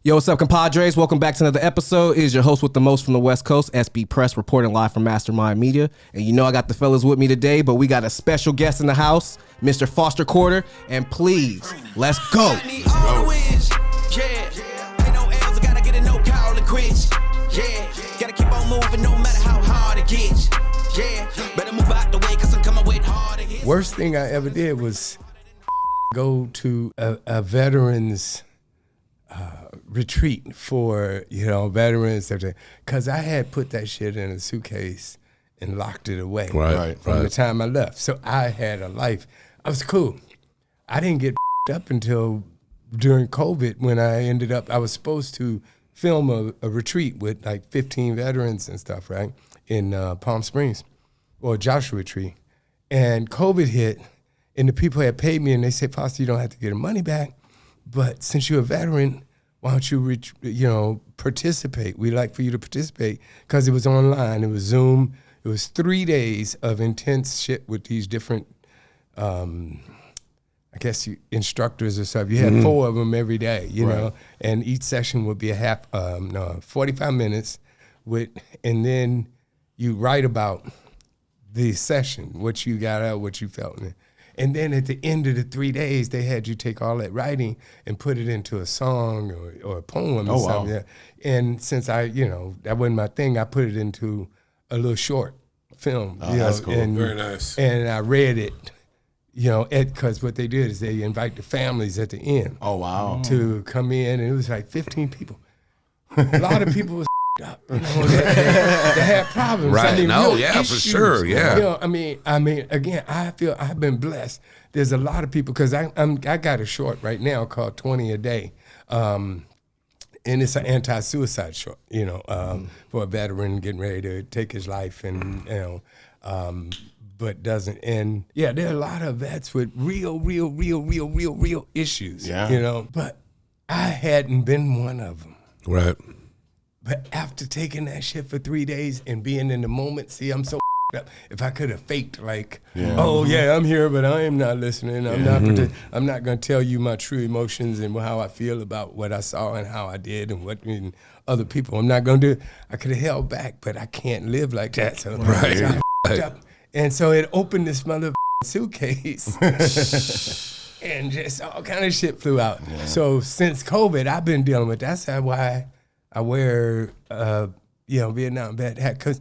Yo, what's up, ComPODres? Welcome back to another episode. It is your host with the most from the West Coast, SB Press, reporting live from Mastermind Media. And you know I got the fellas with me today, but we got a special guest in the house, Mr. Foster Quarter. And please, let's go. Gotta keep on moving no matter how hard it gets. Better move out the way because I'm coming with harder hits. Worst thing I ever did was go to a veterans retreat for, veterans, because I had put that shit in a suitcase and locked it away from the time I left. So I had a life. I was cool. I didn't get up until during COVID when I was supposed to film a retreat with like 15 veterans and stuff, right, in Palm Springs, or Joshua Tree. And COVID hit, and the people had paid me, and they said, Foster, you don't have to get your money back, but since you're a veteran, why don't you, participate? We'd like for you to participate, because it was online, it was Zoom. It was 3 days of intense shit with these different, instructors or stuff. You had 4 of them every day, you know, and each session would be 45 minutes and then you write about the session, what you got out, what you felt. And then at the end of the 3 days, they had you take all that writing and put it into a song or a poem or something. Wow. And since that wasn't my thing, I put it into a little short film. That's cool. Very nice. And I read it. Because what they did is they invite the families at the end. Oh, wow. To come in, and it was like 15 people. A lot of people was up. They had problems. Right. For sure. Yeah. Again, I feel I've been blessed. There's a lot of people, because I got a short right now called 20 a Day. And it's an anti-suicide short, for a veteran getting ready to take his life and, but doesn't. And yeah, there are a lot of vets with real issues, but I hadn't been one of them. Right. But after taking that shit for 3 days and being in the moment, see, I'm so up. If I could have faked I'm here, but I am not listening. I'm not going to tell you my true emotions and how I feel about what I saw and how I did and other people. I'm not going to do it. I could have held back, but I can't live like that. So, up. And so it opened this mother suitcase and just all kind of shit flew out. Yeah. So since COVID, I've been dealing with that. That's why I wear, Vietnam vet hat, because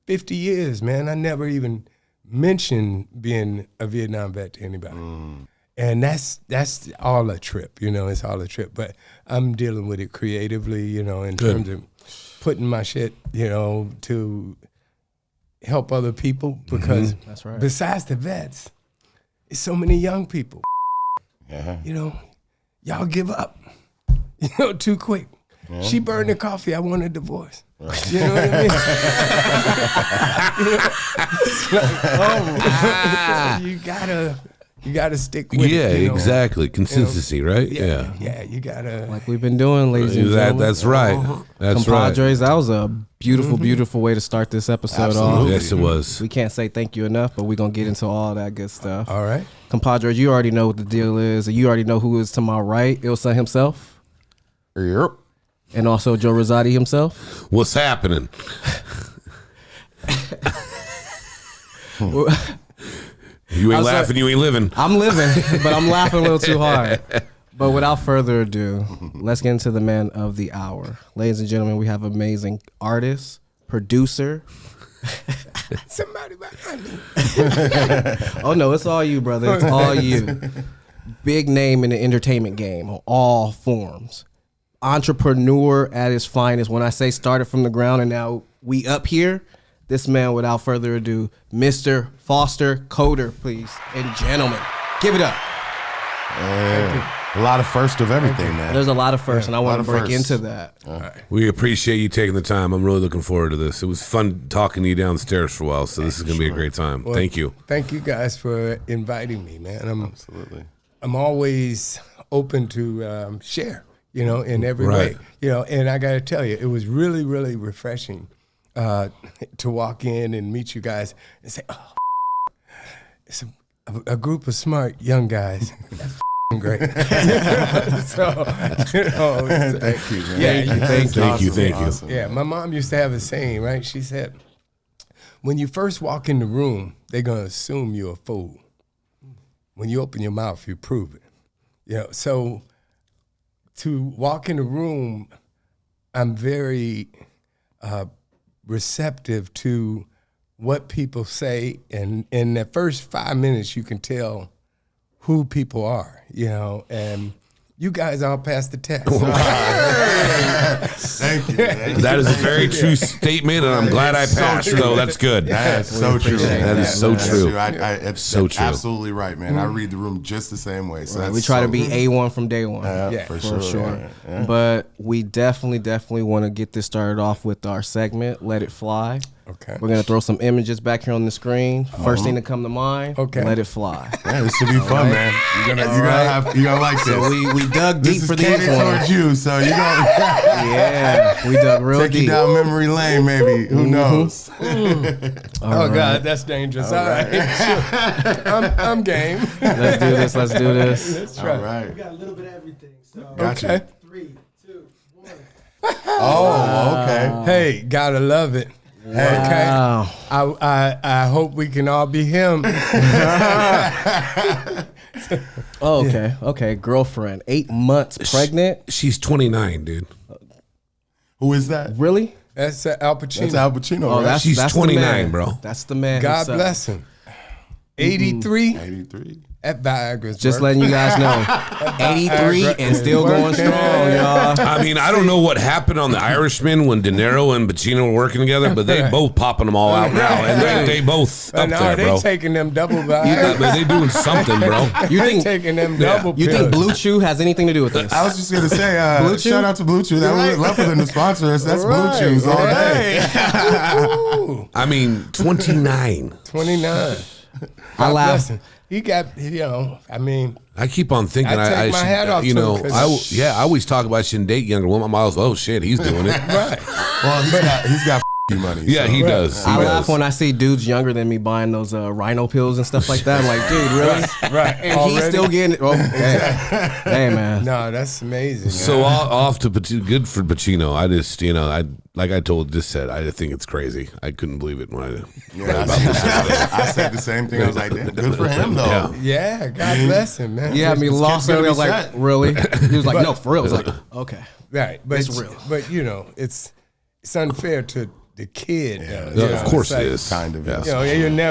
50 years, man, I never even mentioned being a Vietnam vet to anybody. And that's all a trip, it's all a trip. But I'm dealing with it creatively, in terms of putting my shit, to help other people, because that's right. Besides the vets, it's so many young people. Yeah. Y'all give up, too quick. Yeah. She burned the coffee. I want a divorce. Right. You know what I mean? You gotta stick with it. Yeah, exactly. Consistency, right? Yeah, you gotta. Like we've been doing, ladies and gentlemen. That's right. That's ComPODres, that was a beautiful way to start this episode off. Yes, it was. We can't say thank you enough, but we're going to get into all that good stuff. All right. ComPODres, you already know what the deal is. You already know who is to my right, Ilsa himself. Yep. And also Joe Rosati himself. What's happening? You ain't laughing, you ain't living. I'm living, but I'm laughing a little too hard. But without further ado, let's get into the man of the hour. Ladies and gentlemen, we have amazing artist, producer. Somebody behind me. Oh, no, it's all you, brother. It's all you. Big name in the entertainment game on all forms. Entrepreneur at his finest. When I say started from the ground and now we up here, this man, without further ado, Mr. Foster Quarter, please. And gentlemen, give it up. A lot of first of everything, man. There's a lot of first, and I want to break into that. We appreciate you taking the time. I'm really looking forward to this. It was fun talking to you downstairs for a while, so this is going to be a great time. Well, thank you. Thank you guys for inviting me, man. Absolutely. I'm always open to share, in every way. And I got to tell you, it was really, really refreshing to walk in and meet you guys and say, oh, it's a group of smart young guys. That's great. So, Thank you, man. Yeah, Thank you. Awesome. yeah. My mom used to have a saying, right? She said, when you first walk in the room, they're gonna assume you're a fool. When you open your mouth, you prove it. Yeah. So to walk in the room, I'm very receptive to what people say, and in the first 5 minutes, you can tell who people are, and you guys all passed the test. Thank you. Man. That is a very true statement, and I'm glad I passed. So that's good. That's so true. That is so true. It's so true. Absolutely right, man. I read the room just the same way. So We try to be A1 from day one. yeah, for sure. Yeah. But we definitely want to get this started off with our segment, Let It Fly. Okay. We're going to throw some images back here on the screen. First thing to come to mind, Okay. Let It Fly. Yeah, this should be fun, man. You're gonna like this. So we dug deep for these catered towards ones. you, so you gonna Yeah, we dug real take you deep. down memory lane, maybe. Who knows? Oh God, that's dangerous. All right. Sure. I'm game. Let's do this. Let's try. All right. got a little bit of everything. So Gotcha. Okay. 3, 2, 1. Oh, okay. Hey, gotta love it. Okay. Wow. I hope we can all be him. Oh, okay. Girlfriend, 8 months pregnant. She's 29, dude. Who is that? Really? That's Al Pacino. That's Al Pacino. Oh, right? She's that's 29, the man. bro. That's the man. God himself. bless him. 83. 83. That Viagra's Just working. letting you guys know, 83 and still going strong, y'all. I mean, I don't know what happened on The Irishman when De Niro and Pacino were working together, but they both popping them all out now, and they both up And there, they bro. taking them double But Viagra. they doing something, bro. You They think taking them double you think pills. Blue Chew has anything to do with this? I was just gonna say, Blue Chew? shout out to Blue Chew. That would love for them to sponsor us. That's Right, Blue Chews all day. Ooh, I mean, 29. 29. I laugh. Listen, he got, I mean, I keep on thinking I take my should, hat off to him 'cause- I always talk about I shouldn't date younger women. I'm always, oh shit, he's doing it. right. Well, he's got money. Yeah, so. he does. He I laugh does. when I see dudes younger than me buying those rhino pills and stuff like that. I'm like, dude, really? Right. And he's Already? still getting it. Oh, hey, man. No, that's amazing. So off to good for Pacino. I just, like I said, I think it's crazy. I couldn't believe it when I read about this. I said the same thing. I was like, damn, good for him though. Yeah. yeah, God bless him, man. You had me lost. gonna I be was like, set. really? He was like, no, for real. I was like, okay. Right, but It's real. But it's unfair to the kid. Of course it's it like, is. Kind of, Yes.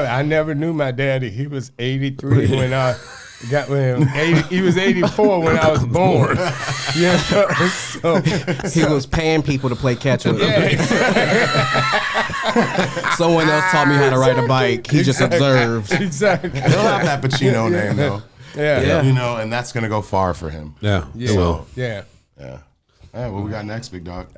I never knew my daddy. He was 83 when I got with him. He was 84 when I was born. So He was paying people to play catch with him. yeah, Someone else taught me how to ride a bike. He just observed. exactly. He'll have that Pacino name though. Yeah. And that's gonna go far for him. Yeah. Yeah. Well, Yeah. Yeah. All right, what we got next, big dog?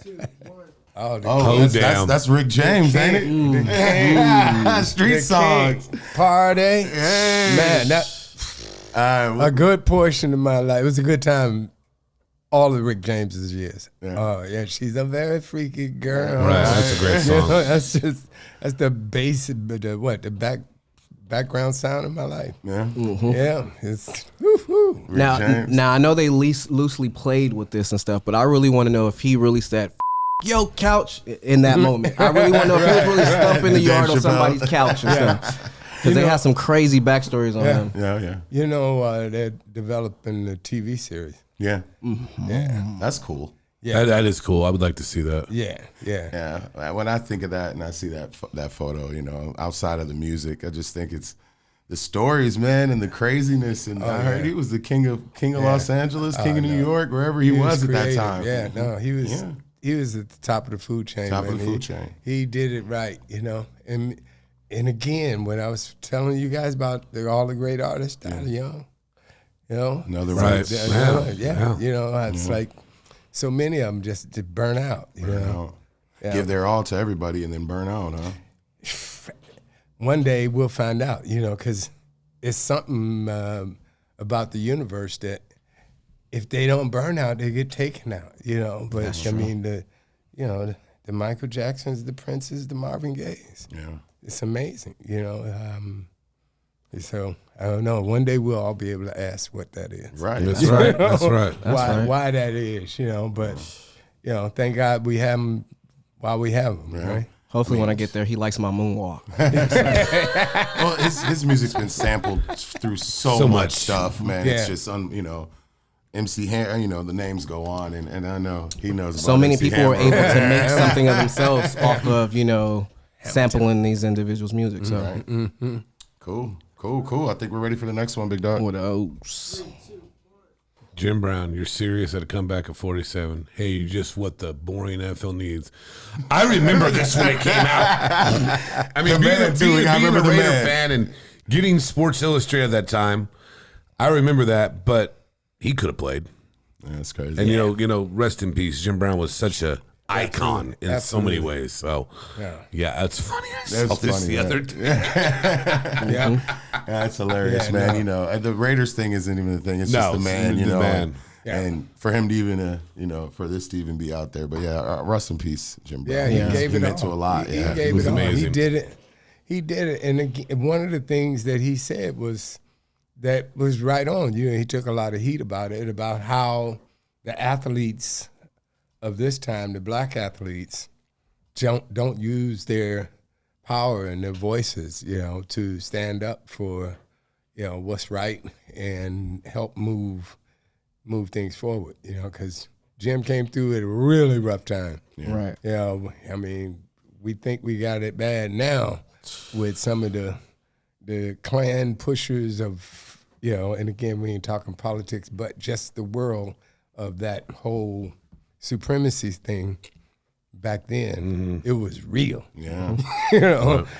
2, 1. Oh, the Oh, damn. that's Rick James, ain't it? Street songs. Party. Hey. Man, a good portion of my life. It was a good time. All of Rick James's years. Yeah. Oh yeah, she's a very freaky girl. Right, that's a great song. That's the bass, the background sound of my life. Yeah. Yeah, it's woo-hoo. Now, James. I know they loosely played with this and stuff, but I really want to know if he really said, yo, couch, in that moment. I really want to know if he was really stumping the Dave yard on Chappelle. somebody's couch and stuff. Because they have some crazy backstories on him. Yeah. You know, they're developing the TV series. Yeah. Yeah, That's cool. yeah, that is cool. I would like to see that. yeah. Yeah. When I think of that and I see that photo, outside of the music, I just think it's the stories, man, and the craziness. And I heard he was the king of Los Angeles, king of New York, wherever he was at that creative. time. Yeah, no, he was. Yeah. He was at the top of the food chain. Top of man. the food chain. He did it right, And again, when I was telling you guys about all the great artists that are young, Another Right. right. Yeah. It's like so many of them just burn out. Yeah. Give their all to everybody and then burn out, huh? One day we'll find out, because it's something about the universe that if they don't burn out, they get taken out, But I mean, the Michael Jacksons, the Princes, the Marvin Gayes. Yeah. It's amazing, So I don't know. One day we'll all be able to ask what that is. Right. That's right. That's right. Why that is, but thank God we have them while we have them, right? Hopefully, when I get there, he likes my moonwalk. Well, his music's been sampled through so much stuff, man. Yeah. It's just, MC Hammer, the names go on, and I know he knows about So many MC people were Hammer. able to make something of themselves off of, sampling these individuals' music. So, Right. Cool. I think we're ready for the next one, big dog. what else? Jim Brown, you're serious at a comeback of 47. Hey, you're just what the boring NFL needs. I remember this when it came out. I mean, being a Raider fan and getting Sports Illustrated at that time, I remember that, but he could have played. Yeah, that's crazy. And, rest in peace. Jim Brown was such a icon in so many ways. So, yeah, that's funny. I saw this the other day. Yeah. That's hilarious, Yeah, man. The Raiders thing isn't even the thing. It's just the man, the man. And for him to even, for this to even be out there. But yeah, rest in peace, Jim Brown. Yeah, he gave it meant all. to a lot. He Yeah, gave was it all. amazing. He did it. And again, one of the things that he said was right on. He took a lot of heat about it, about how the athletes of this time, the black athletes, don't use their power and their voices, to stand up for, what's right and help move things forward, because Jim came through at a really rough time. Right. I mean, we think we got it bad now with some of the Klan pushers of, and again, we ain't talking politics, but just the world of that whole supremacy thing. Back then, it was real. Yeah.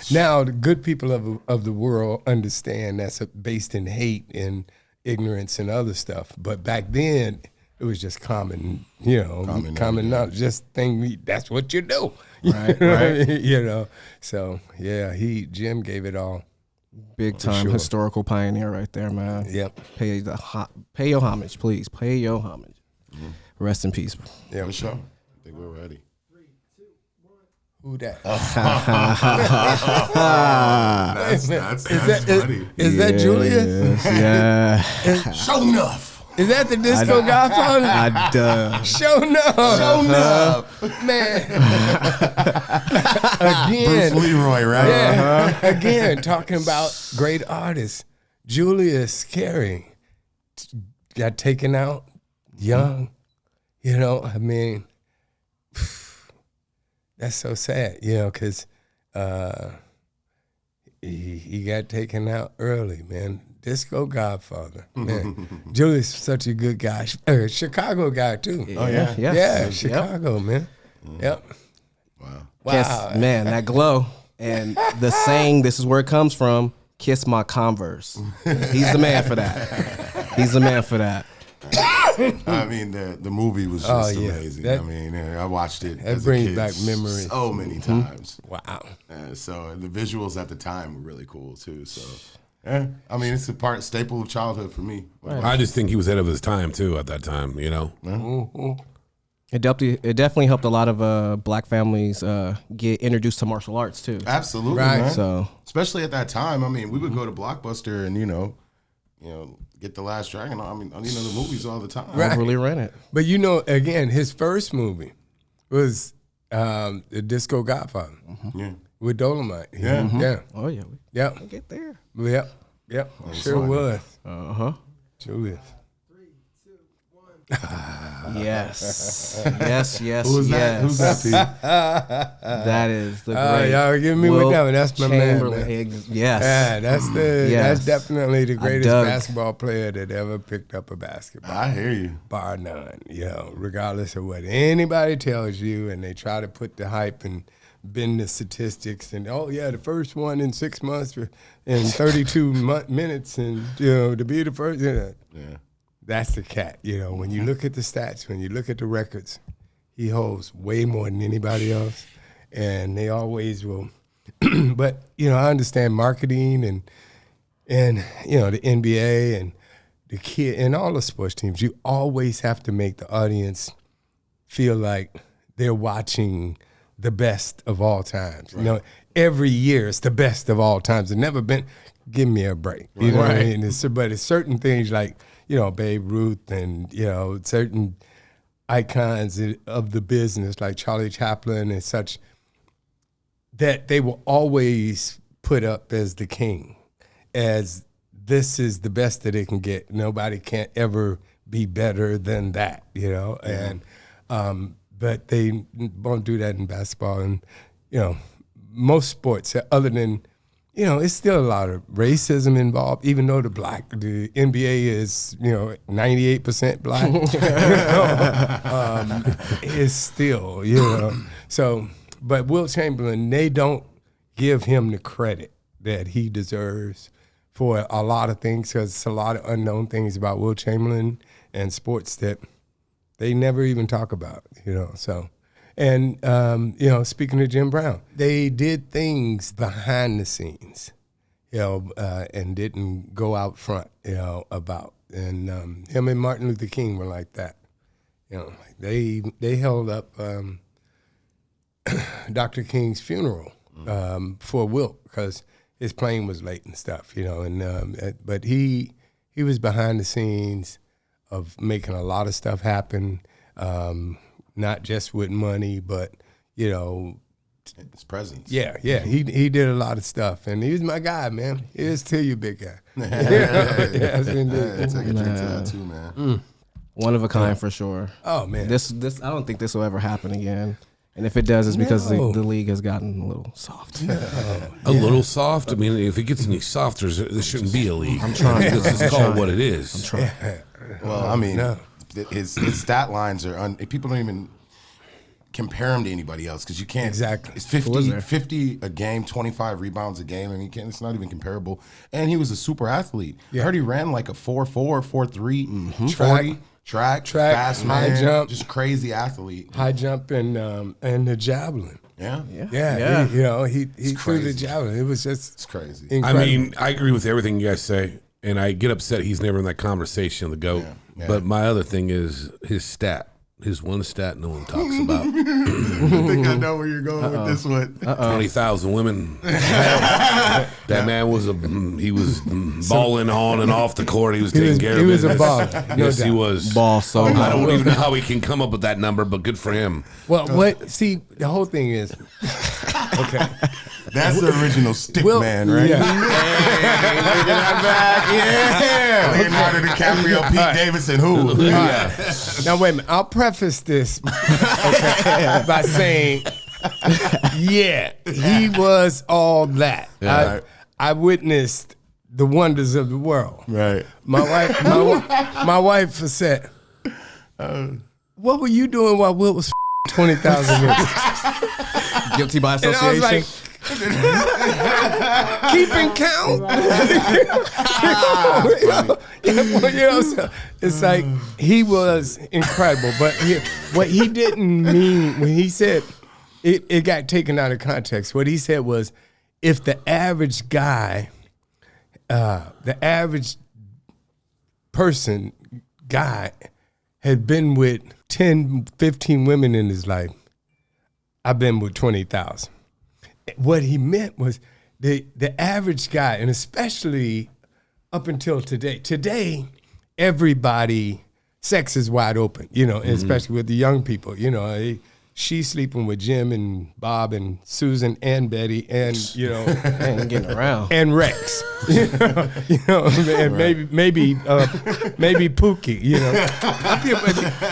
Now the good people of the world understand that's based in hate and ignorance and other stuff. But back then, it was just common knowledge. Just that's what you do. Right. So yeah, Jim gave it all. Big time historical pioneer right there, man. Yep. Pay your homage, please. Pay your homage. Rest in peace. Yeah, For sure. I think we're ready. Who that? That's funny. Is that Julius? Yeah. Show enough. Is that the Disco Godfather? Show enough. Man. Again. Bruce Leroy, right? Yeah. Again, talking about great artists. Julius Carey got taken out young. I mean, that's so sad, because he got taken out early, man. Disco Godfather, man. Julius is such a good guy. Chicago guy, too. Oh, yeah? Yeah, Chicago, man. Yep. Wow. Wow. Man, that glow. And the saying, this is where it comes from, kiss my Converse. He's the man for that. I mean, the movie was just amazing. I watched it. That as brings a kid back memories. so many times. Wow. So the visuals at the time were really cool too. So, it's a staple of childhood for me. I just think he was ahead of his time, too, at that time, It definitely helped a lot of black families get introduced to martial arts, too. Absolutely, Right. man. So, Especially at that time. I mean, we would go to Blockbuster and get The Last Dragon. The movies all the time. Right. really ran it. But again, his first movie was The Disco Godfather Yeah. with Dolomite. Yeah. Yeah. Oh, yeah. Yep. We get there. Yep. Sure was. Uh-huh. Julius. Yes. Who's that? Who's that, Pete? That is the great. Y'all are giving me with that one. That's my man. Yes. Yeah, that's Yes. definitely the greatest dug. basketball player that ever picked up a basketball. I hear you. Bar none, regardless of what anybody tells you, and they try to put the hype and bend the statistics, and the first one in 6 months in 32 minutes, and to be the first. Yeah. That's the cat. When you look at the stats, when you look at the records, he holds way more than anybody else, and they always will. But I understand marketing and the NBA and the kid and all the sports teams. You always have to make the audience feel like they're watching the best of all times. Right. Every year it's the best of all times. It's never been give me a break. You know what I mean? But it's certain things like, Babe Ruth and, certain icons of the business like Charlie Chaplin and such, that they will always put up as the king, as this is the best that it can get. Nobody can't ever be better than that, and but they won't do that in basketball and, most sports other than, it's still a lot of racism involved, even though the NBA is, 98% black, it's still, so, but Wilt Chamberlain, they don't give him the credit that he deserves for a lot of things, because it's a lot of unknown things about Wilt Chamberlain and sports that they never even talk about, so. And, speaking of Jim Brown, they did things behind the scenes, and didn't go out front, about. And him and Martin Luther King were like that. They held up Dr. King's funeral for Wilt because his plane was late and stuff, but he was behind the scenes of making a lot of stuff happen, not just with money, but, his presence. Yeah. He did a lot of stuff, and he was my guy, man. Here's to you, big guy. Yes, indeed. Take a drink to that too, man. One of a kind for sure. Oh man, this I don't think this will ever happen again. And if it does, it's because the league has gotten a little soft. A little soft? I mean, if it gets any softer, there shouldn't be a league. I'm trying. This is called what it is. I'm trying. Well, I mean, his stat lines are people don't even compare him to anybody else because you can't. Exactly. It's 50 a game, 25 rebounds a game. I mean, it's not even comparable. And he was a super athlete. I heard he ran like a 4.4, 4.3, 40. Track, fast man, high jump, just crazy athlete. High jump and the javelin. Yeah. He threw the javelin. It was just it's crazy. Incredible. I mean, I agree with everything you guys say, and I get upset he's never in that conversation, the GOAT. Yeah. But my other thing is his stat. His one stat no one talks about. I think I know where you're going with this one. 20,000 women. That man was he was balling on and off the court. He was taking care of He was a business. baller. Yes, he was. Ball so I don't even know how he can come up with that number, but good for him. Well, see, the whole thing is, okay. That's the original stick man, right? Yeah. Leonardo DiCaprio, Pete Davidson, who? Now, wait a minute. I'll preface this by saying, he was all that. Yeah. I witnessed the wonders of the world. Right. My wife said, what were you doing while Wilt was 20,000 women? Guilty by association. And I was like, keeping count. So it's like he was incredible, but what he didn't mean when he said it got taken out of context. What he said was, if the average guy, the average guy had been with 10, 15 women in his life, I've been with 20,000. What he meant was the average guy, and especially up until today. Today, everybody, sex is wide open, especially with the young people. She's sleeping with Jim and Bob and Susan and Betty and and getting around and Rex, and maybe Pookie,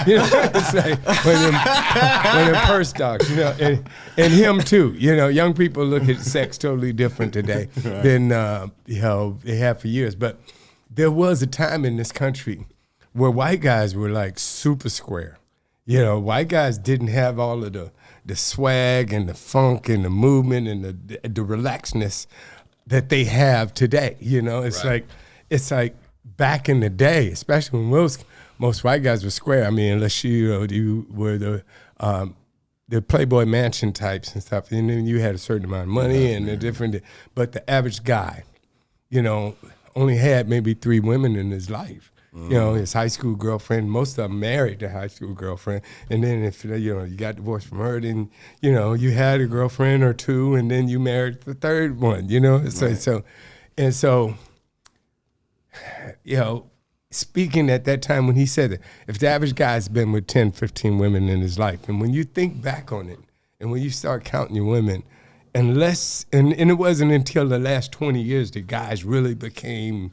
it's like when them purse dogs, and him too. Young people look at sex totally different today than they have for years. But there was a time in this country where white guys were like super square. White guys didn't have all of the swag and the funk and the movement and the relaxedness that they have today. It's like back in the day, especially when most white guys were square. I mean, unless you were the Playboy Mansion types and stuff, and then you had a certain amount of money and a different. But the average guy, only had maybe 3 women in his life. His high school girlfriend, most of them married their high school girlfriend. And then if, you got divorced from her, then, you had a girlfriend or 2, and then you married the 3rd one, So And so, you know, speaking at that time when he said that, if the average guy's been with 10, 15 women in his life, and when you think back on it, and when you start counting your women, and it wasn't until the last 20 years that guys really became,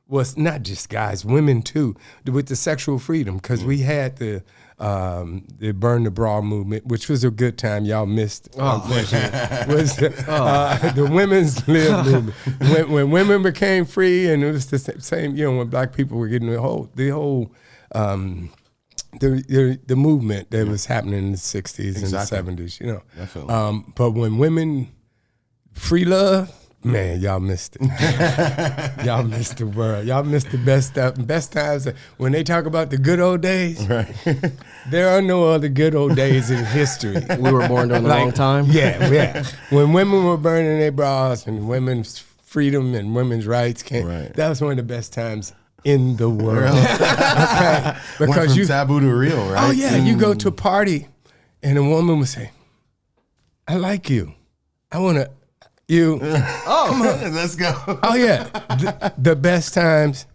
was not just guys, women too, with the sexual freedom, because we had the Burn the Bra movement, which was a good time. Y'all missed. Was the women's lib movement. When women became free, and it was the same, you know, when black people were getting the whole the movement that was happening in the 60s and the 70s, you know. Definitely. But when women free love, man, y'all missed it. Y'all missed the world. Y'all missed the best stuff, best times. When they talk about the good old days, Right. there are no other good old days in history. We were born during the wrong time. Yeah. When women were burning their bras and women's freedom and women's rights came, Right. that was one of the best times in the world. Okay, Went from taboo to real, right? Oh yeah, you go to a party, and a woman would say, "I like you. I want to you." Come on, let's go. Oh yeah, the best times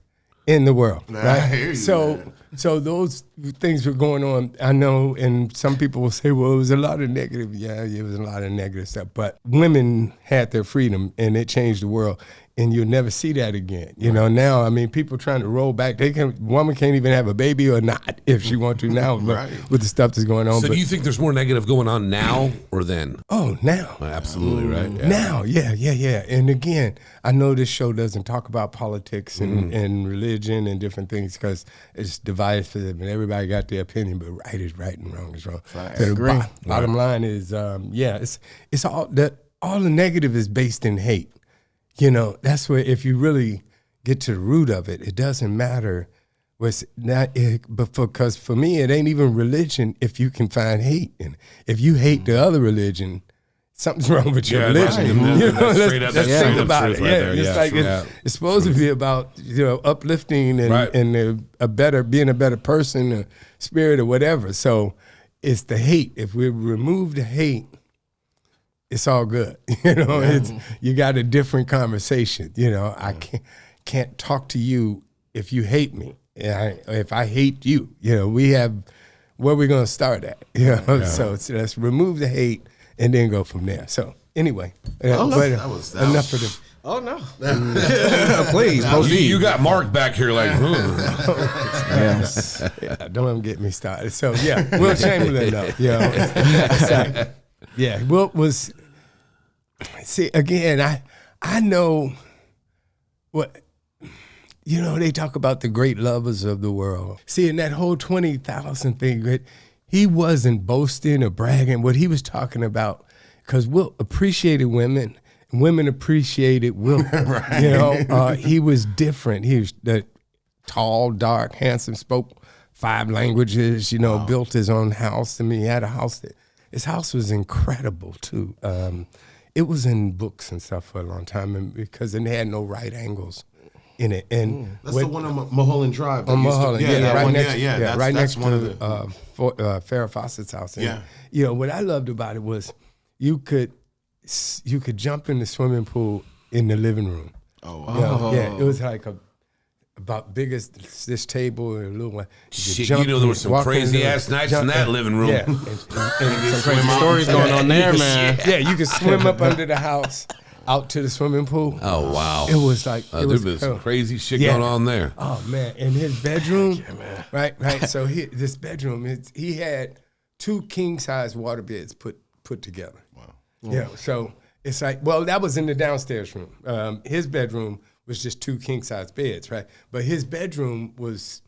in the world, Nah, right? I hear you, man. So those things were going on. I know, and some people will say, "Well, it was a lot of negative." Yeah, it was a lot of negative stuff. But women had their freedom, and it changed the world. And you'll never see that again. You know, now, I mean, people trying to roll back. Woman can't even have a baby or not if she want to now, Right. with the stuff that's going on. So But, do you think there's more negative going on now or then? oh, now. Absolutely right. Yeah. Now, yeah. And again, I know this show doesn't talk about politics and religion and different things because it's divisive and everybody got their opinion, but right is right and wrong is wrong. Right. So the Agree. bottom line is, it's all the negative is based in hate. You know, that's where if you really get to the root of it, it doesn't matter what's not it, but because for me, it ain't even religion if you can find hate. And if you hate the other religion, something's wrong with your Yeah, religion. right. You know, That's straight up- let's that's think straight up about truth it. right Yeah, there. it's Yeah, like sure. it's supposed to be about, you know, uplifting and Right. and being a better person, a spirit or whatever. So it's the hate. If we remove the hate, it's all good. You know, it's you got a different conversation. You know, I can't talk to you if you hate me. If I hate you, you know, we have where we're gonna start at. You know, so let's remove the hate and then go from there. So anyway, enough for the. Oh no! Please You, proceed. you got Mark back here like, Yes. Yeah, don't even get me started. So yeah, Will Chamberlain though. You know, it's like, yeah, Will was. See again, I know what. You know, they talk about the great lovers of the world. See, in that whole 20,000 thing, he wasn't boasting or bragging. What he was talking about, because Will appreciated women, and women appreciated Will. Right. You know, he was different. He was tall, dark, handsome, spoke 5 languages, you know, built his own house. I mean, he had a house his house was incredible, too. It was in books and stuff for a long time, and because it had no right angles in it. And That's the one on Mulholland Drive. on Mulholland, right next, right that's next one to of the. Farrah Fawcett's house. And, Yeah. you know what I loved about it was you could jump in the swimming pool in the living room. Oh, You know, yeah, it was like about big as this table and a little one. shit, you know there were some crazy ass nights in that living room. Yeah, and some Crazy stories going on there, man. Yeah, you could swim up under the house, out to the swimming pool. Oh, wow. It was like it was There's some crazy shit Yeah. going on there. Oh man, in his bedroom, right. So this bedroom, he had 2 king size water beds put together. Wow. Yeah. So it's like, well, that was in the downstairs room. His bedroom was just 2 king size beds, right? But his bedroom was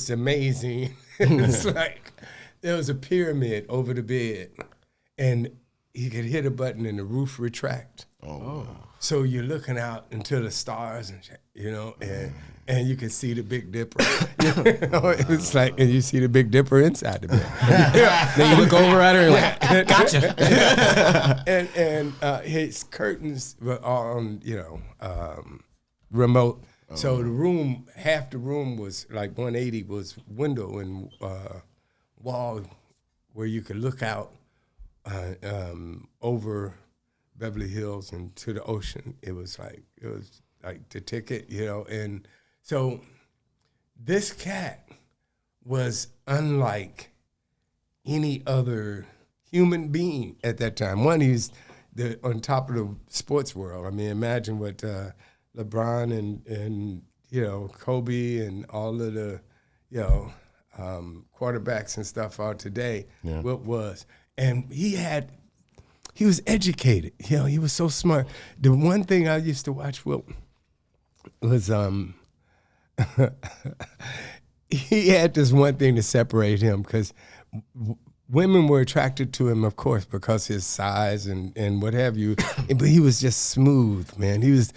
amazing. It's like there was a pyramid over the bed, and he could hit a button and the roof retract. Oh. So you're looking out into the stars and shit, you know, and you can see the Big Dipper. You know, it's like, and you see the Big Dipper inside the bed. Then you look over at her and like, gotcha. and his curtains were on, you know, remote. So the room, half the room was like 180 was window and wall where you could look out over Beverly Hills and to the ocean. It was like the ticket, you know. And so this cat was unlike any other human being at that time. One, he's on top of the sports world. I mean, imagine what LeBron and you know, Kobe and all of the, you know, quarterbacks and stuff are today. Yeah. What was. And he was educated. You know, he was so smart. The one thing I used to watch Will was he had this one thing to separate him, because women were attracted to him, of course, because his size and what have you. But he was just smooth, man. He was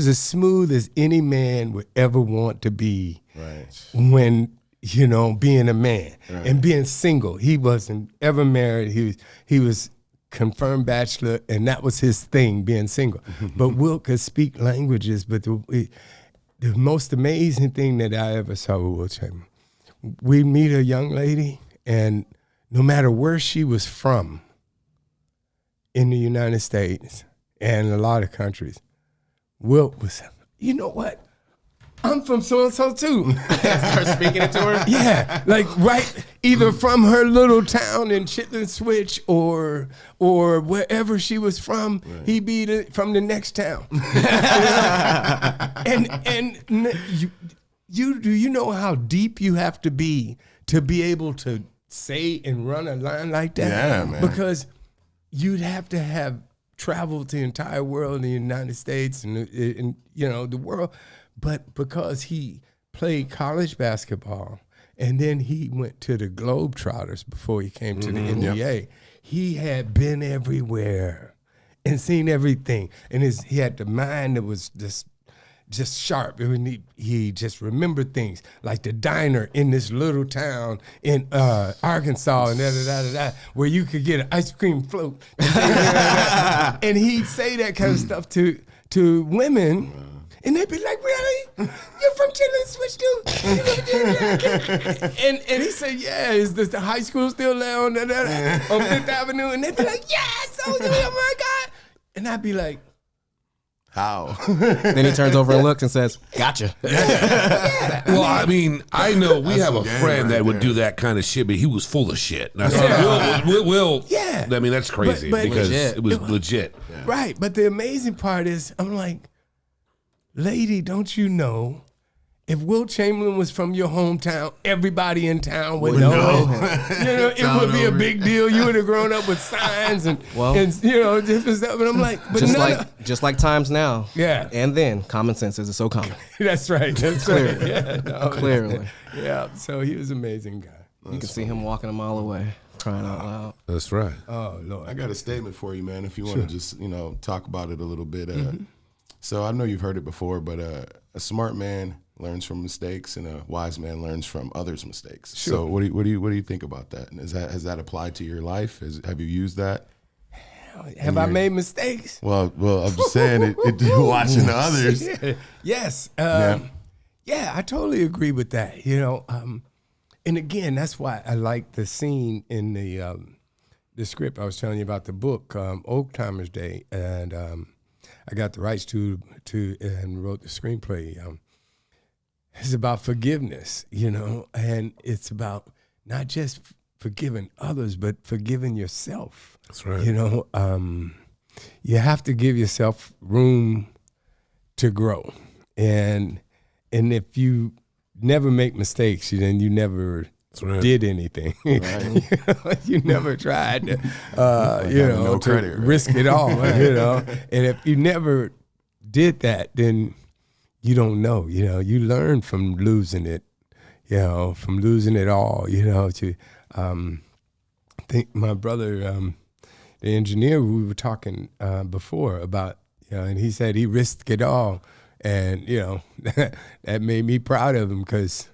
as smooth as any man would ever want to be. Right. When, you know, being a man and being single. He wasn't ever married. He was confirmed bachelor, and that was his thing, being single. But Will could speak languages. But the most amazing thing that I ever saw with Will Chamberlain, we'd meet a young lady, and no matter where she was from in the United States and a lot of countries, Will was, you know what? I'm from so-and-so too. Start speaking it to her. Yeah, like right, either from her little town in Chitlin Switch or wherever she was from, he'd be from the next town. and you know how deep you have to be able to say and run a line like that? Yeah, man. Because you'd have to have traveled the entire world, the United States and you know, the world. But because he played college basketball and then he went to the Globetrotters before he came to the NBA, he had been everywhere and seen everything. And he had the mind that was just sharp. He just remembered things, like the diner in this little town in Arkansas and where you could get an ice cream float. And he'd say that kind of stuff to women. And they'd be like, really? You're from Chitlin Switch too? And he said, yeah, is the high school still there on Fifth Avenue? And they'd be like, yes, oh my God. And I'd be like, How? Then he turns over and looks and says, gotcha. Well, I mean, I know we have a some game friend right that would there. do that kind of shit, but he was full of shit. And I said, Will, Yeah. I mean, that's crazy But because legit. it was legit. right. But the amazing part is, I'm like, lady, don't you know, if Will Chamberlain was from your hometown, everybody in town would know. You know, it would be a big deal. You would have grown up with signs and you know, different stuff. But I'm like, but just like times now. Yeah. And then common sense is so common. that's right. That's Clearly. right. Yeah, no, Clearly. Yeah. So he was an amazing guy. You can see him walking a mile away, crying out loud. That's right. Oh Lord. I got a statement for you, man. If you want to just, you know, talk about it a little bit. So I know you've heard it before, but a smart man learns from mistakes, and a wise man learns from others' mistakes. Sure. So what do you think about that? And has that applied to your life? Have you used that? Have I made mistakes? Well, I'm just saying it watching the others. Yes. Yeah. Yeah, I totally agree with that. You know, and again, that's why I like the scene in the script I was telling you about, the book, Old Timers Day, and I got the rights to and wrote the screenplay. It's about forgiveness, you know, and it's about not just forgiving others, but forgiving yourself. That's right. You know, you have to give yourself room to grow, and if you never make mistakes, then you never did anything. Right. You never tried to, no to credit, right? risk it all, you know. And if you never did that, then you don't know. You know, you learn from losing it. You know, from losing it all. You know, to I think my brother, the engineer, we were talking before about, you know, and he said he risked it all, and you know that made me proud of him, because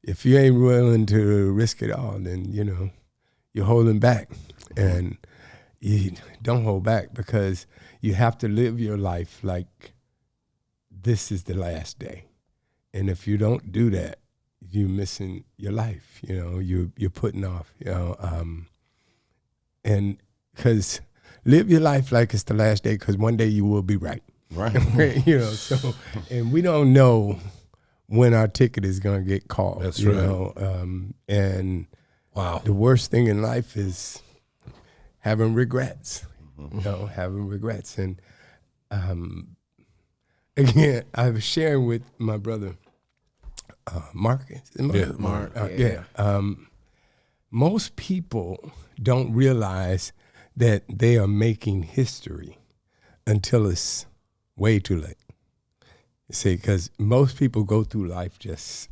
if you ain't willing to risk it all, then, you know, you're holding back. And you don't hold back, because you have to live your life like this is the last day. And if you don't do that, you're missing your life. You know, you're putting off, you know. And because live your life like it's the last day, because one day you will be right. Right. So, and we don't know when our ticket is going to get called. That's you right. know, and Wow. the worst thing in life is having regrets. Having regrets. And again, I was sharing with my brother, Mark. Mark. Most people don't realize that they are making history until it's way too late. You see, because most people go through life just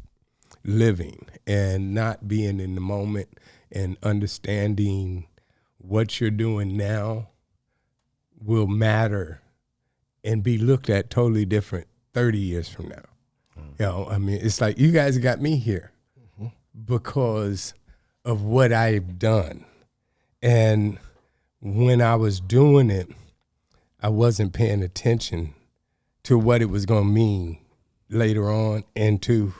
living and not being in the moment and understanding what you're doing now will matter and be looked at totally different 30 years from now. You know, I mean, it's like you guys got me here because of what I've done. And when I was doing it, I wasn't paying attention to what it was going to mean later on and to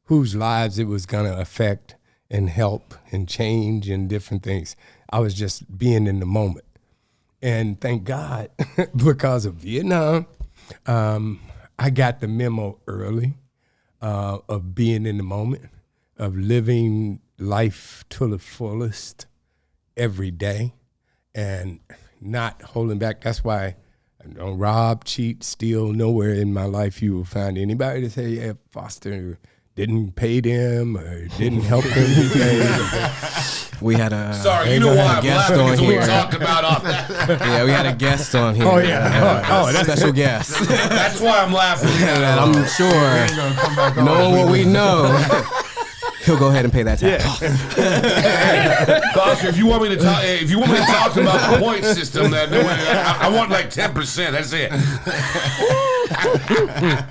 whose lives it was going to affect and help and change and different things. I was just being in the moment. And thank God, because of Vietnam, I got the memo early of being in the moment, of living life to the fullest every day and not holding back. That's why I don't rob, cheat, steal. Nowhere in my life you will find anybody to say, yeah, Foster didn't pay them or didn't help them. We had a Sorry, you know why I'm guest laughing? on Because we here. talked about all that. Yeah, we had a guest on here. Oh, yeah. Oh, that's special guest. That's why I'm laughing. And I'm sure, knowing what we know, he'll go ahead and pay that tax. Foster, if you want me to talk about the point system, I want like 10%. That's it.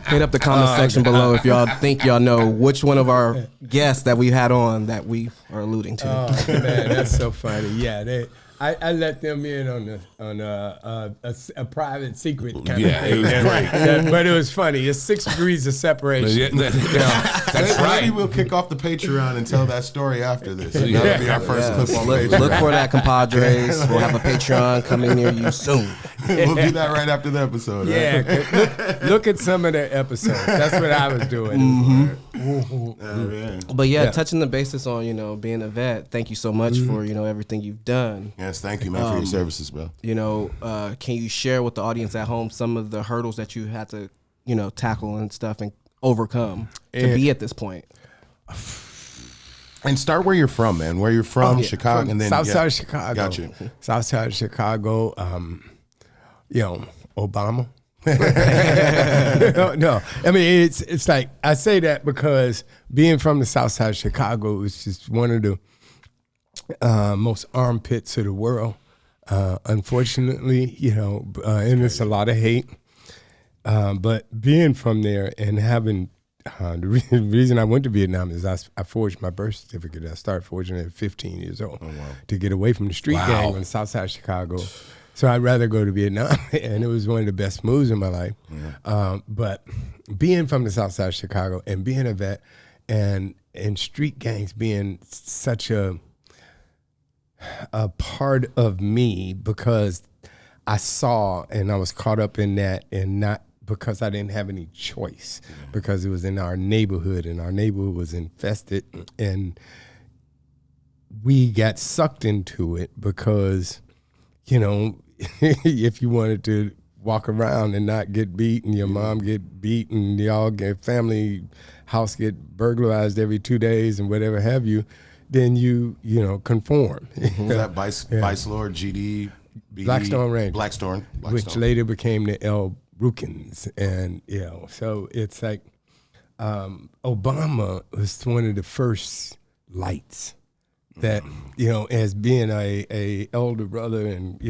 Hit up the comment section below if y'all think y'all know which one of our guests that we had on that we are alluding to. Oh man, that's so funny. Yeah, I let them in on a private secret kind Yeah, of thing. it was great. But it was funny. It's 6 degrees of separation. That's Maybe right. we'll kick off the Patreon and tell that story after this. That'll be our first clip on Look Patreon. for that, ComPODres. We'll have a Patreon coming near you soon. We'll do that right after the episode. Right? Yeah, look at some of the episodes. That's what I was doing. Oh, man. But yeah, touching the basis on, being a vet, thank you so much for, everything you've done. Yes, thank you, man, for your services, bro. Can you share with the audience at home some of the hurdles that you had to, tackle and stuff and overcome to be at this point? And start where you're from, man. Where you're from, Chicago, From and then South side of Chicago. Got you. South side of Chicago. Obama. No, I mean it's like I say that because being from the South side of Chicago is just one of the most armpits of the world. Unfortunately, and it's a lot of hate. But being from there and having the reason I went to Vietnam is I forged my birth certificate. I started forging it at 15 years old to get away from the street gang on the South side of Chicago. So I'd rather go to Vietnam, and it was one of the best moves in my life. Yeah. But being from the South side of Chicago and being a vet and street gangs being such a part of me because I saw and I was caught up in that, and not because I didn't have any choice, because it was in our neighborhood and our neighborhood was infested, and we got sucked into it because, if you wanted to walk around and not get beat and your mom get beat and y'all get family house get burglarized every 2 days and whatever have you, then you conform. Was that Vice Lord, GD, BD? Blackstone Range. Blackstone. Which later became the L. Rukins. And, so it's like Obama was one of the first lights that, as being a elder brother and,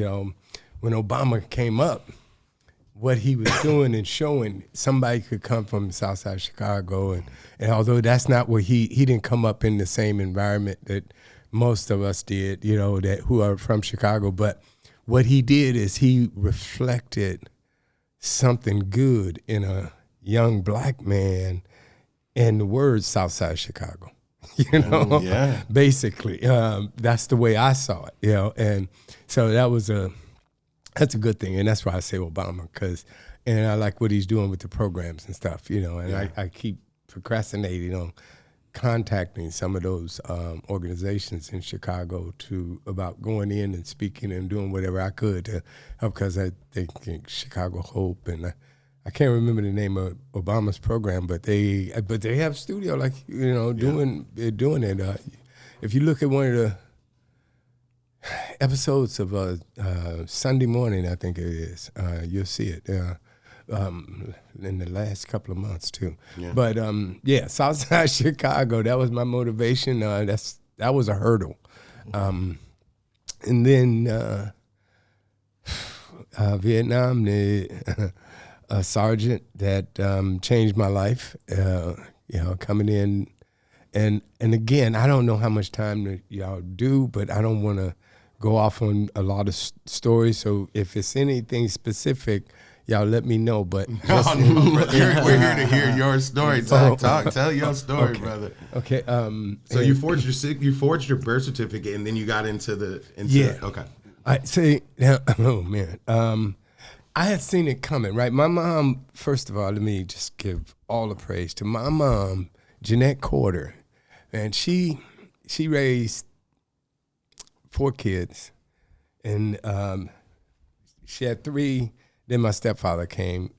when Obama came up, what he was doing and showing somebody could come from the South Side of Chicago. And although that's not where he didn't come up in the same environment that most of us did, that who are from Chicago. But what he did is he reflected something good in a young black man and the word South Side of Chicago. Basically, that's the way I saw it, and so that was a That's a good thing, and that's why I say Obama, and I like what he's doing with the programs and stuff, you know. And I keep procrastinating on contacting some of those organizations in Chicago about going in and speaking and doing whatever I could to help, because I think Chicago Hope, and I can't remember the name of Obama's program, but they have studio, like, you know, doing it. If you look at one of the episodes of Sunday Morning, I think it is, you'll see it in the last couple of months too. Yeah. But Southside Chicago, that was my motivation. That was a hurdle. And then Vietnam, a sergeant that changed my life, you know, coming in. And again, I don't know how much time y'all do, but I don't want to go off on a lot of stories. So if it's anything specific, y'all let me know. But we're here to hear your story. Tell your story, brother. Okay. So you forged your birth certificate, and then you got into okay. I say, oh man, I had seen it coming, right? My mom, first of all, let me just give all the praise to my mom, Jeanette Corder, and she raised 4 kids, and she had 3. Then my stepfather came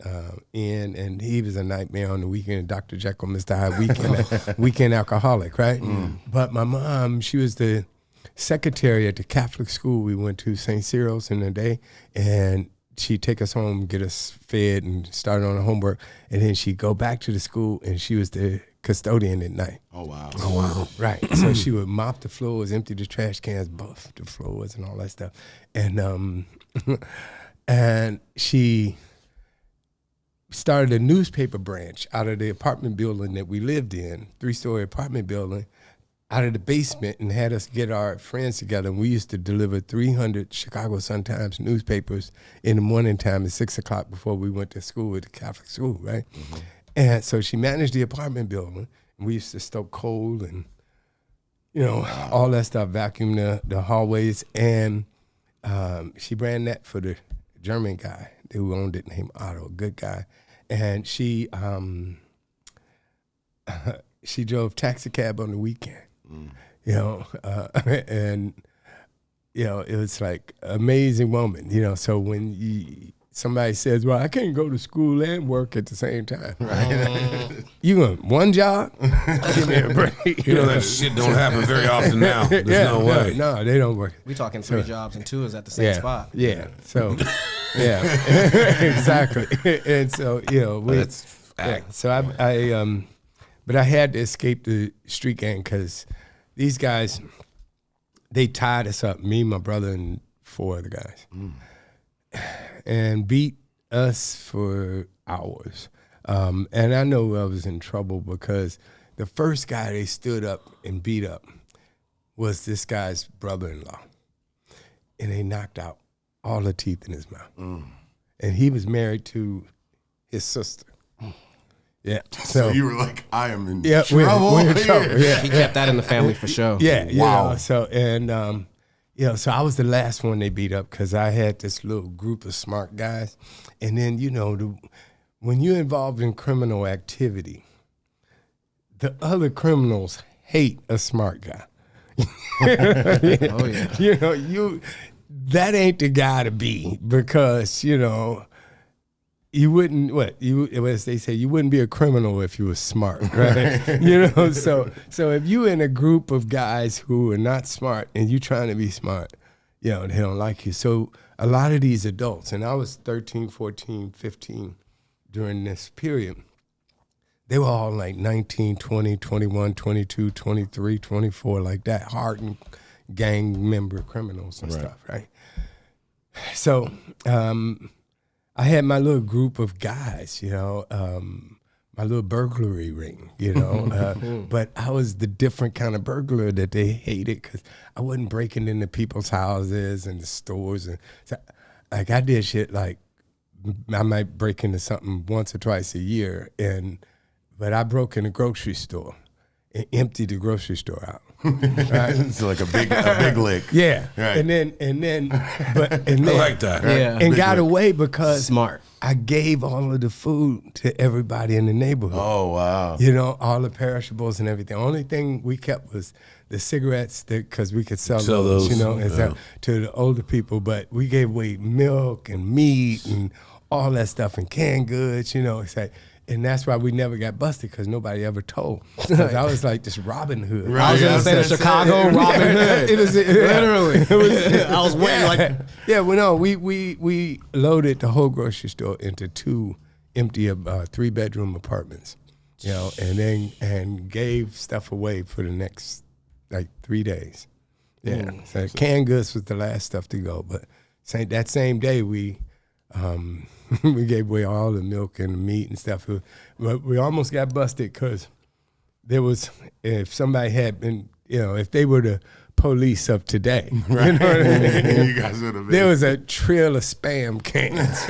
in, and he was a nightmare on the weekend, Dr. Jekyll, Mr. Hyde, weekend alcoholic, right? But my mom, she was the secretary at the Catholic school we went to, St. Cyril's, in the day, and she'd take us home, get us fed, and start on the homework, and then she'd go back to the school, and she was the custodian at night. Oh, wow. Right. So she would mop the floors, empty the trash cans, buff the floors, and all that stuff. And and she started a newspaper branch out of the apartment building that we lived in, 3-story apartment building, out of the basement, and had us get our friends together. And we used to deliver 300 Chicago Sun-Times newspapers in the morning time at 6 o'clock before we went to school at the Catholic school, right? Mm-hmm. And so she managed the apartment building, and we used to stoke coal and, you know, all that stuff, vacuum the hallways. And she ran that for the German guy who owned it, named Otto, a good guy. And she drove taxi cab on the weekend, you know, and, you know, it was like amazing woman, you know. So when somebody says, well, I can't go to school and work at the same time. Right? You want one job? Give me a break. You know, that shit don't happen very often now. There's no way. No, they don't work. We talking 3 jobs and 2 is at the same spot. Yeah. So, yeah, exactly. And so, you know, that's fact. So but I had to escape the street gang because these guys, they tied us up, me, my brother, and 4 other guys. And beat us for hours. And I know I was in trouble because the first guy they stood up and beat up was this guy's brother-in-law. And they knocked out all the teeth in his mouth. And he was married to his sister. Yeah. So you were like, I am in trouble. We're in trouble. Yeah. He kept that in the family for sure. Yeah. Wow. Know, so, and, you know, so I was the last one they beat up because I had this little group of smart guys. And then, you know, when you're involved in criminal activity, the other criminals hate a smart guy. Oh, yeah. You know, that ain't the guy to be because, you know, you wouldn't, as they say, you wouldn't be a criminal if you were smart, right? You know, so if you in a group of guys who are not smart and you trying to be smart, you know, they don't like you. So a lot of these adults, and I was 13, 14, 15 during this period, they were all like 19, 20, 21, 22, 23, 24, like that, hardened gang member criminals and stuff, right? So, I had my little group of guys, you know, my little burglary ring, you know, but I was the different kind of burglar that they hated because I wasn't breaking into people's houses and the stores. And so, like, I did shit like I might break into something once or twice a year, but I broke in a grocery store and emptied the grocery store out. Right? It's like a big lick. Yeah. Right. And then, I like that. Yeah. and got away because Smart. I gave all of the food to everybody in the neighborhood. Oh, wow. You know, all the perishables and everything. The only thing we kept was the cigarettes because we could sell those, you know, and so, to the older people. But we gave away milk and meat and all that stuff and canned goods, you know. It's like, and that's why we never got busted because nobody ever told. 'Cause I was like this Robin Hood. Right. I was gonna say the Chicago Robin Hood. It was Literally. I was waiting like. Yeah, well, no, we loaded the whole grocery store into 2 empty 3-bedroom apartments, you know, and gave stuff away for the next like 3 days. Yeah, so canned goods was the last stuff to go, but that same day we we gave away all the milk and the meat and stuff. But we almost got busted because there was, if somebody had been, you know, if they were the police of today, Right. you know what I mean? You guys would have been. There was a trail of Spam cans.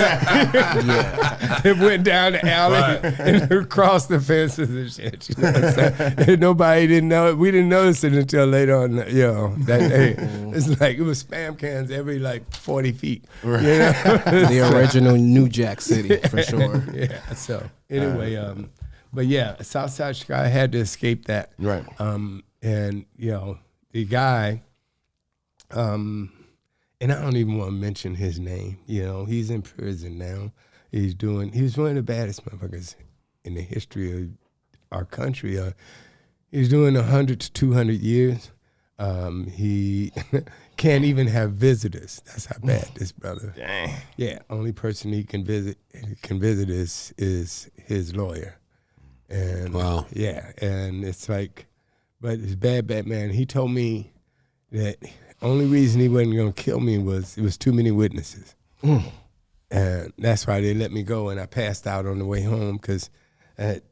It went down the alley and across the fences and shit. You know, so, and nobody didn't know it. We didn't notice it until later on. You know, that day. It's like it was Spam cans every like 40 feet. Right. You know? The original New Jack City, for sure. Yeah. So anyway, but yeah, Southside Chicago had to escape that. Right. And you know, the guy, and I don't even want to mention his name. You know, he's in prison now. He was one of the baddest motherfuckers in the history of our country. He's doing 100 to 200 years. He can't even have visitors. That's how bad this brother. Dang. Yeah, only person he can visit is his lawyer. And Wow. Yeah, and it's like, but it's bad man. He told me that only reason he wasn't gonna kill me was it was too many witnesses. And that's why they let me go, and I passed out on the way home because I had,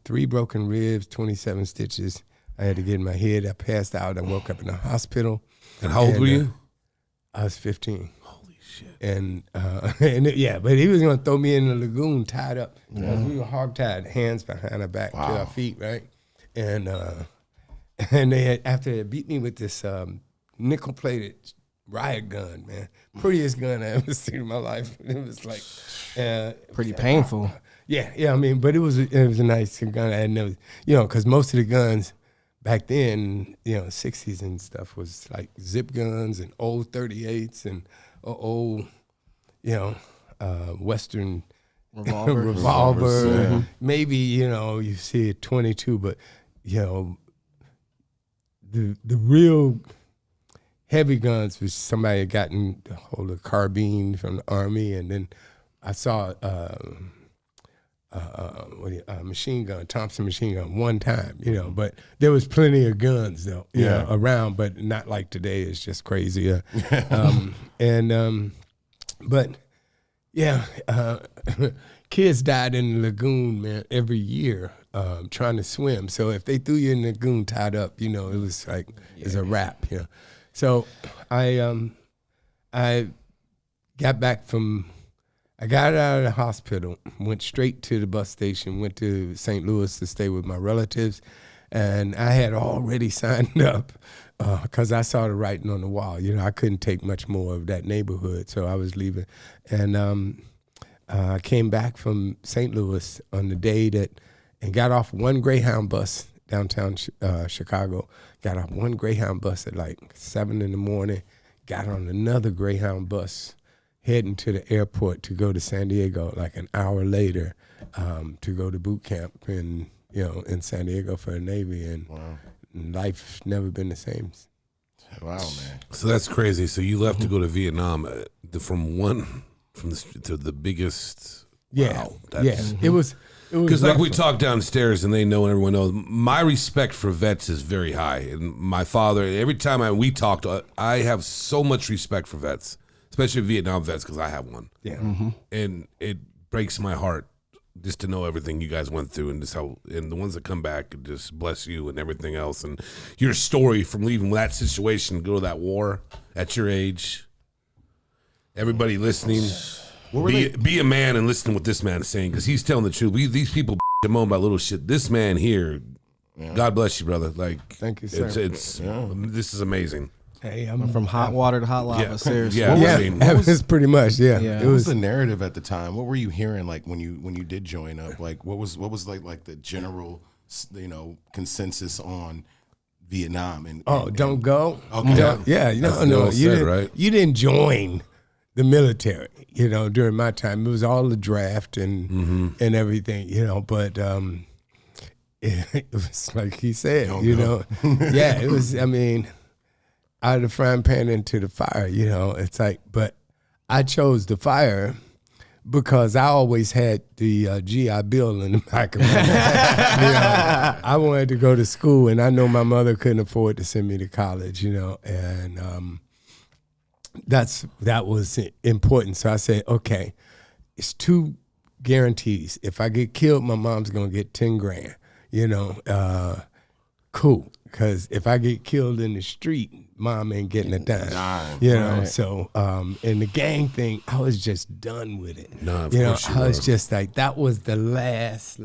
3 broken ribs, 27 stitches. I had to get in my head. I passed out. I woke up in the hospital. And how old were you? I was 15. Holy shit. And but he was gonna throw me in the lagoon tied up. We were hog tied, hands behind our back to our feet, right? And they had, after they beat me with this nickel plated riot gun, man, prettiest gun I ever seen in my life. It was like Pretty painful. yeah. I mean, but it was a nice gun. I had never, you know, because most of the guns back then, you know, 60s and stuff was like zip guns and old 38s and old, you know, Western revolver. Maybe, you know, you see a 22, but, you know, the real heavy guns was somebody had gotten a hold of a carbine from the Army, and then I saw machine gun, Thompson machine gun one time, you know, but there was plenty of guns though, you know, around, but not like today. It's just crazy. But yeah, kids died in the lagoon, man, every year trying to swim. So if they threw you in the lagoon tied up, you know, it was like, it's a wrap, you know. So I got back from, I got out of the hospital, went straight to the bus station, went to St. Louis to stay with my relatives, and I had already signed up because I saw the writing on the wall. You know, I couldn't take much more of that neighborhood, so I was leaving. And I came back from St. Louis on the day that, and got off one Greyhound bus downtown Chicago, got off one Greyhound bus at like 7 in the morning, got on another Greyhound bus heading to the airport to go to San Diego like an hour later to go to boot camp in San Diego for the Navy, and life's never been the same. Wow, man. So that's crazy. So you left to go to Vietnam to the biggest. Yeah, wow, that's, It was because like we talk downstairs and they know and everyone knows, my respect for vets is very high. And my father, every time we talked, I have so much respect for vets, especially Vietnam vets, because I have one. Yeah. And it breaks my heart just to know everything you guys went through, and just how, and the ones that come back, just bless you and everything else. And your story from leaving that situation, go to that war at your age. Everybody listening, be a man and listen to what this man is saying, because he's telling the truth. These people moan about little shit. This man here God bless you, brother. Like, Thank you, sir. This is amazing. Hey, I'm From hot water to hot lava. Yeah. Seriously. Yeah. Yeah, I mean, that was pretty much. Yeah, Yeah. it What was was. the narrative at the time? What were you hearing like when you did join up? Like what was like the general consensus on Vietnam and Don't go. Okay. Don't- yeah, That's no, well you said, didn't. right? You didn't join the military. During my time, it was all the draft and everything. But it was like he said. Yeah, it was. I mean, out of the frying pan into the fire. It's like, but I chose the fire because I always had the GI Bill in the back of my head. I wanted to go to school, and I know my mother couldn't afford to send me to college, and that was important. So I said, okay, it's 2 guarantees. If I get killed, my mom's gonna get 10 grand. Cool. Because if I get killed in the street, mom ain't getting a dime. So and the gang thing, I was just done with it. No, of course you I was were. just like, that was the last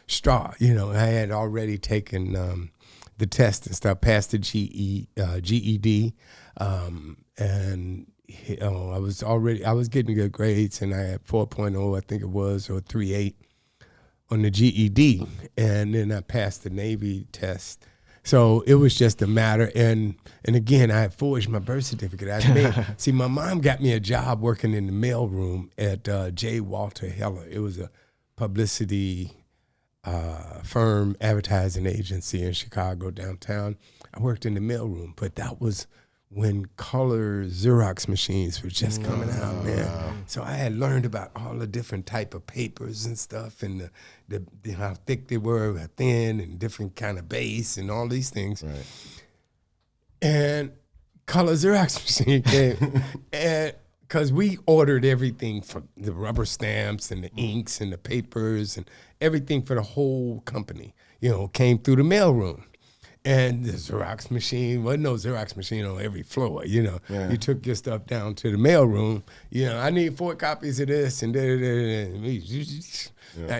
straw. I had already taken the test and stuff, passed the GED, and I was getting good grades, and I had 4.0, I think it was, or 3.8 on the GED, and then I passed the Navy test. So it was just a matter, and again, I had forged my birth certificate. See, my mom got me a job working in the mailroom at J. Walter Heller. It was a publicity firm, advertising agency in Chicago, downtown. I worked in the mailroom, but that was when color Xerox machines were just coming out, man. So I had learned about all the different type of papers and stuff, and the how thick they were, how thin, and different kind of base, and all these things. Right. And color Xerox machine came, and because we ordered everything from the rubber stamps and the inks and the papers and everything for the whole company, came through the mailroom. And the Xerox machine, wasn't no Xerox machine on every floor, You took your stuff down to the mailroom, I need 4 copies of this and da-da-da-da-da.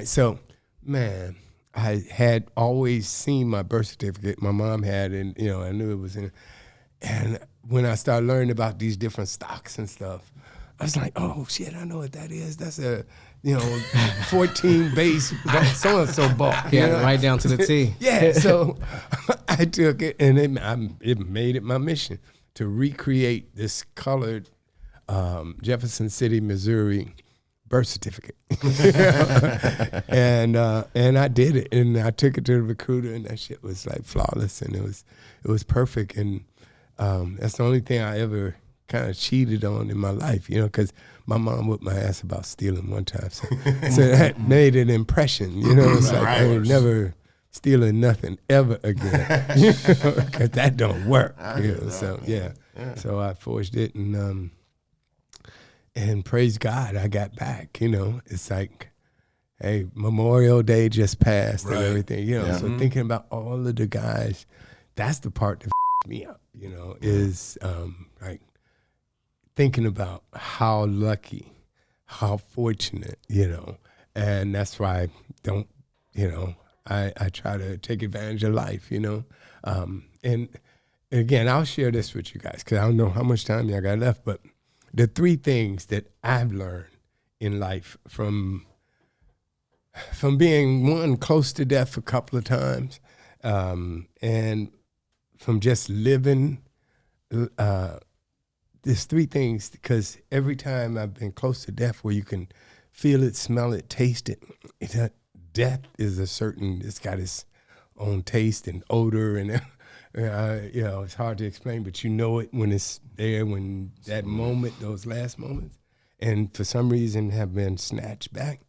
So, man, I had always seen my birth certificate. My mom had, and, I knew it was in. And when I started learning about these different stocks and stuff, I was like, oh, shit, I know what that is. That's a, 14 base so-and-so bulk. Yeah, right down to the T. Yeah, so I took it, and it made it my mission to recreate this colored Jefferson City, Missouri birth certificate. And I did it, and I took it to the recruiter, and that shit was like flawless, and it was perfect, and that's the only thing I ever kind of cheated on in my life, because my mom whipped my ass about stealing one time. So that made an impression, It's like I ain't never stealing nothing ever again, because that don't work. So yeah, so I forged it, and praise God, I got back. It's like, hey, Memorial Day just passed and everything. So thinking about all of the guys, that's the part that me up. Is like thinking about how lucky, how fortunate, and that's why I don't, I try to take advantage of life, and again, I'll share this with you guys because I don't know how much time y'all got left, but the 3 things that I've learned in life from being, one, close to death a couple of times, and from just living, there's 3 things, because every time I've been close to death where you can feel it, smell it, taste it, death is it's got its own taste and odor, and it's hard to explain, but you know it when it's there, when that moment, those last moments, and for some reason have been snatched back.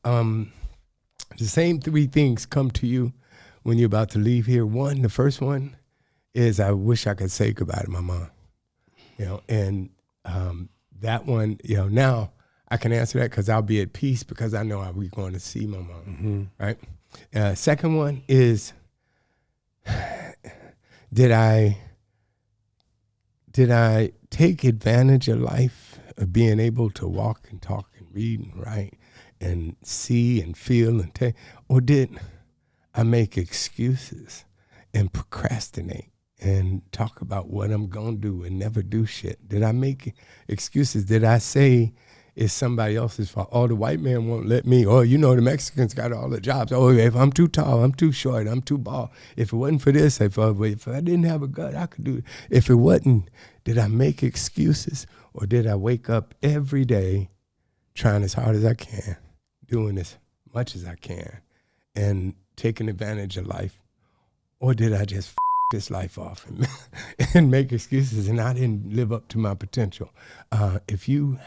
The same 3 things come to you when you're about to leave here. The first one is, I wish I could say goodbye to my mom. And that one, now I can answer that because I'll be at peace because I know we're going to see my mom, right? Second one is, did I take advantage of life, of being able to walk and talk and read and write and see and feel and take, or did I make excuses and procrastinate and talk about what I'm going to do and never do shit? Did I make excuses? Did I say it's somebody else's fault? Oh, the white man won't let me. Oh, you know, the Mexicans got all the jobs. Oh, if I'm too tall, I'm too short, I'm too bald. If it wasn't for this, if I didn't have a gut, I could do it. If it wasn't, did I make excuses? Or did I wake up every day trying as hard as I can, doing as much as I can, and taking advantage of life? Or did I just this life off and make excuses, and I didn't live up to my potential? If you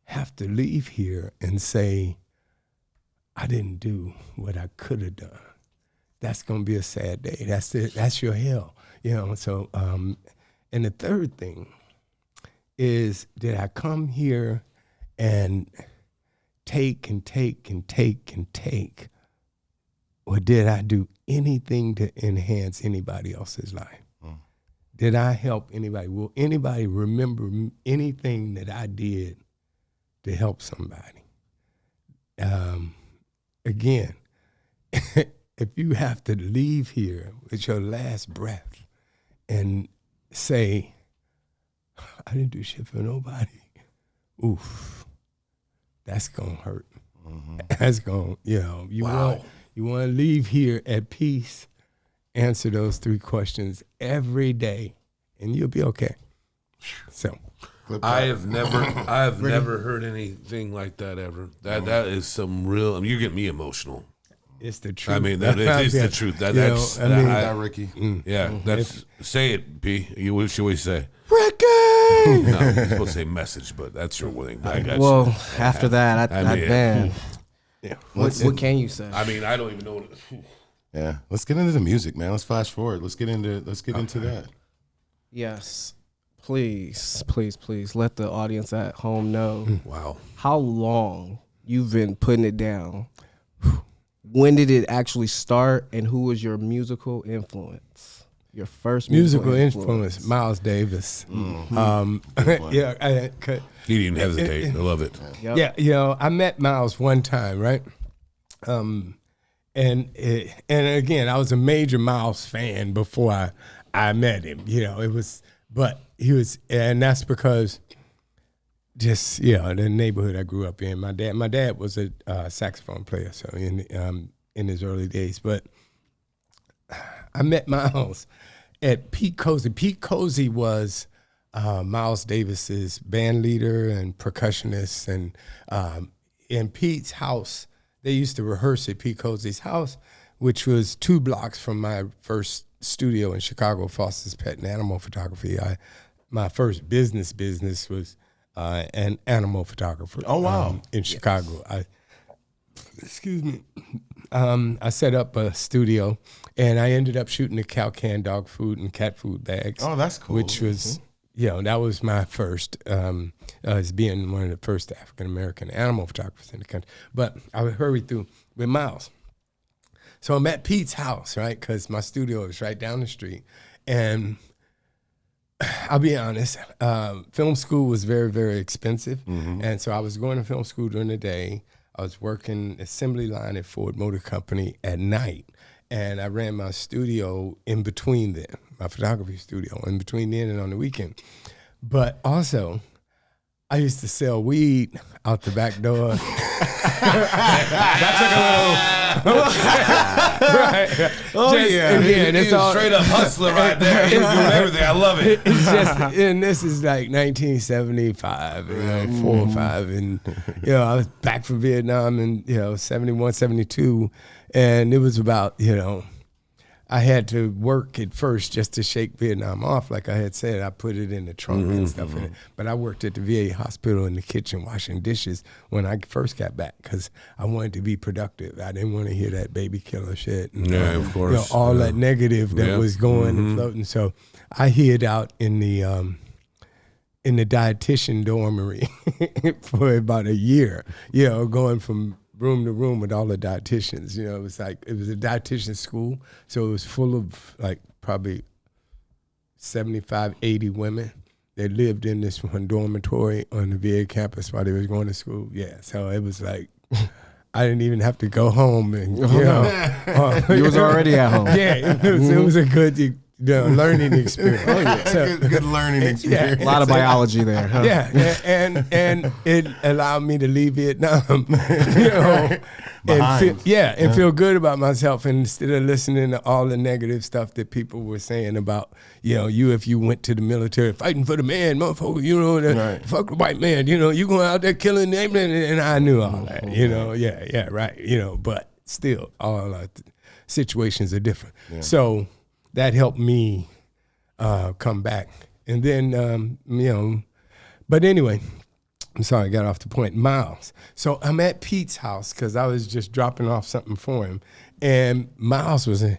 have to leave here and say, I didn't do what I could have done, that's going to be a sad day. That's your hell, you know. So, and the third thing is, did I come here and take and take and take and take, or did I do anything to enhance anybody else's life? Did I help anybody? Will anybody remember anything that I did to help somebody? Again, if you have to leave here with your last breath and say, I didn't do shit for nobody, oof, that's gonna hurt. That's gonna, you know, you want to leave here at peace. Answer those 3 questions every day, and you'll be okay. So, I have never heard anything like that ever. That is some real. I mean, you get me emotional. it's the truth. I mean, that is the truth. That's Ricky. Yeah, that's say it, B. What should we say? Ricky. No, you're supposed to say message, but that's your winning. I got Well, you. after that, man, Yeah. what can you say? I mean, I don't even know what. Yeah, let's get into the music, man. Let's flash forward. Let's get into that. Yes, please let the audience at home know Wow. how long you've been putting it down. When did it actually start, and who was your musical influence? Your first Musical influence, Miles Davis. Yeah, He didn't hesitate. I love it. Yep. yeah. You know, I met Miles one time, right? And again, I was a major Miles fan before I met him. You know, and that's because just, you know, the neighborhood I grew up in. My dad was a saxophone player, so in his early days. But I met Miles at Pete Cozy. Pete Cozy was Miles Davis's band leader and percussionist, and in Pete's house, they used to rehearse at Pete Cozy's house, which was 2 blocks from my first studio in Chicago, Foster's Pet and Animal Photography. My first business was an animal photographer. Oh, wow. In Chicago. Excuse me. I set up a studio, and I ended up shooting the cow can, dog food, and cat food bags. Oh, that's cool. Which was, you know, that was my first, as being one of the first African-American animal photographers in the country. But I would hurry through with Miles. So I'm at Pete's house, right, because my studio is right down the street. And I'll be honest, film school was very, very expensive. And so I was going to film school during the day. I was working assembly line at Ford Motor Company at night. And I ran my studio in between then, my photography studio, in between then and on the weekend. But also, I used to sell weed out the back door. That took a little. Right. Oh, yeah. Again, it's all straight up hustler right there. He was doing everything. I love it. It's just, and this is like 1975, 4 or 5, and I was back from Vietnam in 71, 72, and it was about I had to work at first just to shake Vietnam off. Like I had said, I put it in the trunk and stuff in it. But I worked at the VA hospital in the kitchen washing dishes when I first got back because I wanted to be productive. I didn't want to hear that baby killer shit. And, of course. All that negative that was going and floating. So I hid out in the dietitian dormitory for about a year, going from room to room with all the dietitians. It was a dietitian school, so it was full of like probably 75, 80 women that lived in this one dormitory on the VA campus while they was going to school. Yeah, so it was like I didn't even have to go home, and you know, You was already at home. yeah, it was a good learning experience. Oh yeah, so, good learning experience. A lot of biology there. Huh? yeah, and it allowed me to leave Vietnam, you know, and feel good about myself, and instead of listening to all the negative stuff that people were saying about, you know, if you went to the military fighting for the man, motherfucker, you know, fuck the white man, you know, you going out there killing them, and I knew all that, you know, right, you know, but still, all our situations are different, so that helped me come back, and then you know, but anyway. I'm sorry, I got off the point. Miles. So I'm at Pete's house because I was just dropping off something for him. And Miles was in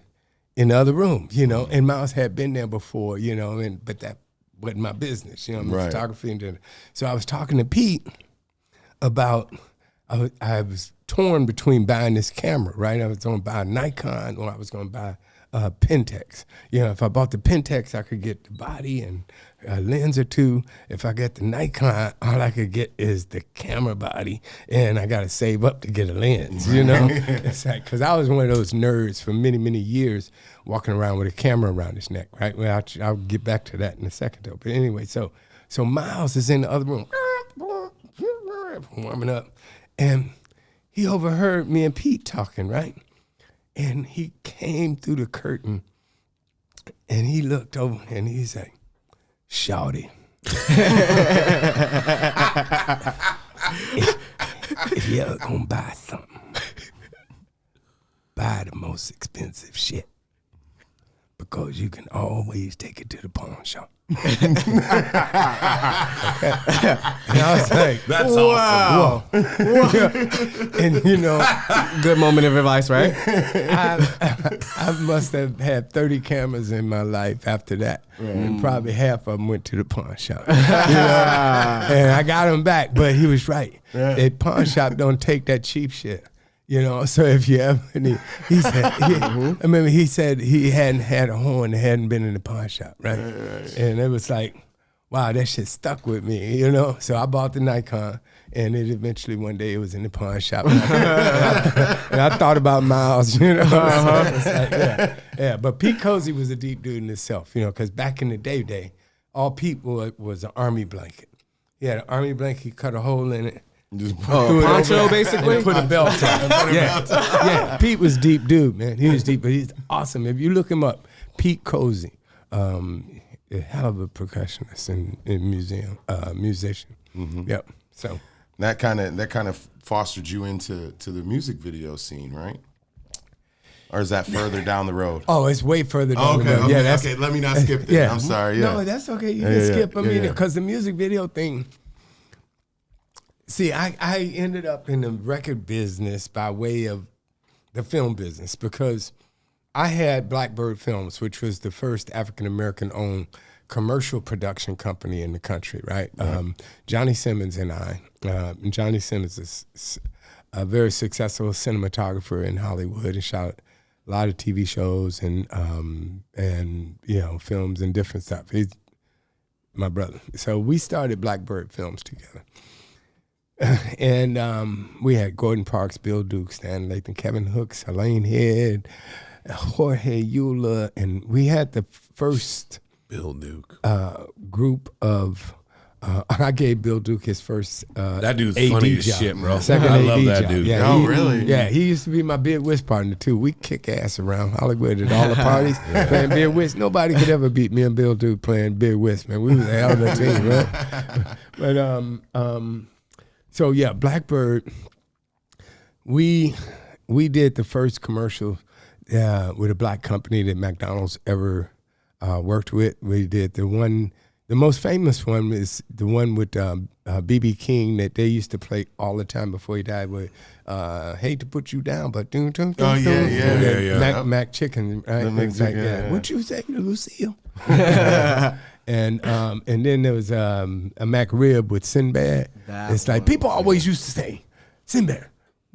the other room, you know, and Miles had been there before, you know, but that wasn't my business, you know, photography. And so I was talking to Pete about, I was torn between buying this camera, right? I was going to buy a Nikon or I was going to buy Pentax. You know, if I bought the Pentax, I could get the body and a lens or two. If I get the Nikon, all I could get is the camera body, and I got to save up to get a lens, you know? It's like, because I was one of those nerds for many, many years walking around with a camera around his neck, right? Well, I'll get back to that in a second, though. But anyway, so Miles is in the other room, warming up, and he overheard me and Pete talking, right? And he came through the curtain, and he looked over, and he's like, "Shawty, if you ever gonna buy something, buy the most expensive shit, because you can always take it to the pawn shop." Okay. And I was like, That's Wow. and you know, Good moment of advice, right? I must have had 30 cameras in my life after that. And probably half of them went to the pawn shop. You know? And I got them back, but he was right. That pawn shop don't take that cheap shit. You know, so if you ever need, he said, I remember he said he hadn't had a horn that hadn't been in the pawn shop, right? And it was like, wow, that shit stuck with me, you know? So I bought the Nikon, and it eventually one day it was in the pawn shop. And I thought about Miles, you know? It's like, yeah. But Pete Cozy was a deep dude in himself, you know, because back in the day, all Pete was an army blanket. He had an army blanket, he cut a hole in it. Just Poncho, basically. Put a belt on. Yeah, Pete was deep dude, man. He was deep, but he's awesome. If you look him up, Pete Cozy, a hell of a percussionist and musician. Yep. So that kind of fostered you into the music video scene, right? Or is that further down the road? Oh, it's way further down the road. Okay, Yeah, okay. Let me not skip that. Yeah. I'm sorry. No, that's okay. You can skip. I mean, yeah. because the music video thing. See, I ended up in the record business by way of the film business because I had Blackbird Films, which was the first African-American owned commercial production company in the country, right? Johnny Simmons and I. Johnny Simmons is a very successful cinematographer in Hollywood and shot a lot of TV shows and you know, films and different stuff. He's my brother. So we started Blackbird Films together. And we had Gordon Parks, Bill Duke, Stan Lathan, Kevin Hooks, Elaine Head, Jorge Euler, and we had the first Bill Duke group of. I gave Bill Duke his first that dude's AD funny as job. shit, bro. Second I AD love that job. dude. Yeah, Oh, really? Yeah, he used to be my Big Wiz partner too. We kick ass around Hollywood at all the parties playing Big Wiz. Nobody could ever beat me and Bill Duke playing Big Wiz, man. We was a hell of a team, right? But so yeah, Blackbird. We did the first commercial with a black company that McDonald's ever worked with. We did the most famous one is the one with B.B. King that they used to play all the time before he died with "Hate to Put You Down, but dun, dun, dun, dun." Yeah. Mac Chicken, right? It's like, what you say to Lucille? And then there was a Mac Rib with Sinbad. It's like people always used to say, Sinbad,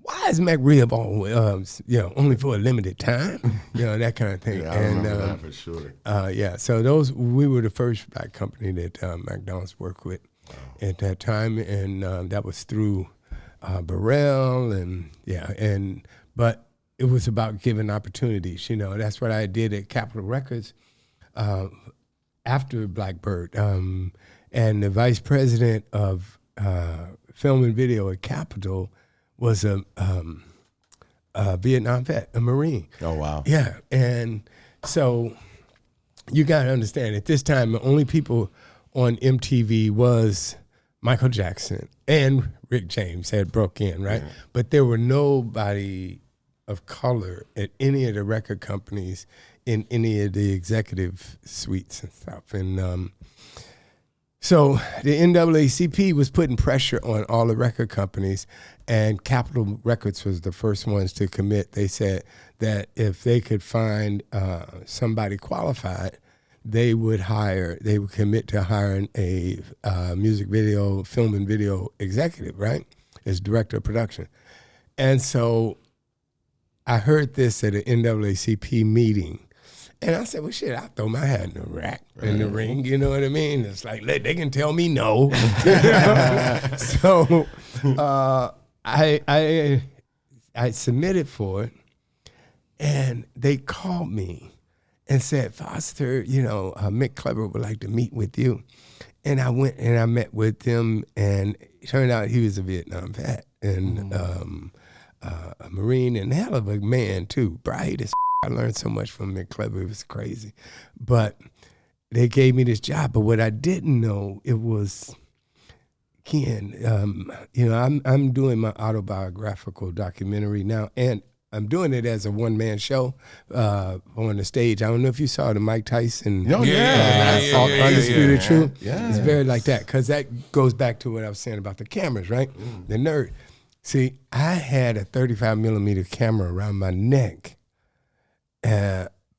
why is Mac Rib always, only for a limited time? That kind of thing. Yeah, I remember that for sure. So we were the first black company that McDonald's worked with at that time, and that was through Burrell, but it was about giving opportunities. That's what I did at Capitol Records after Blackbird. And the vice president of film and video at Capitol was a Vietnam vet, a Marine. Oh, wow. Yeah, and so you got to understand, at this time, the only people on MTV was Michael Jackson and Rick James had broke in, right? Yeah. But there were nobody of color at any of the record companies in any of the executive suites and stuff. And so the NAACP was putting pressure on all the record companies, and Capitol Records was the first ones to commit. They said that if they could find somebody qualified, they would commit to hiring a music video, film and video executive, right, as director of production. And so I heard this at an NAACP meeting, and I said, well, shit, I'll throw my hat in the rack, in the ring, you know what I mean? It's like, they can tell me no. So I submitted for it, and they called me and said, Foster, Mick Clever would like to meet with you. And I went and I met with them, and it turned out he was a Vietnam vet and a Marine and hell of a man too, bright as I learned so much from Mick Clever. It was crazy. But they gave me this job. But what I didn't know, it was, Ken, I'm doing my autobiographical documentary now, and I'm doing it as a one-man show on the stage. I don't know if you saw the Mike Tyson Undisputed Truth. Yeah. It's very like that, because that goes back to what I was saying about the cameras, right? The nerd. See, I had a 35 millimeter camera around my neck.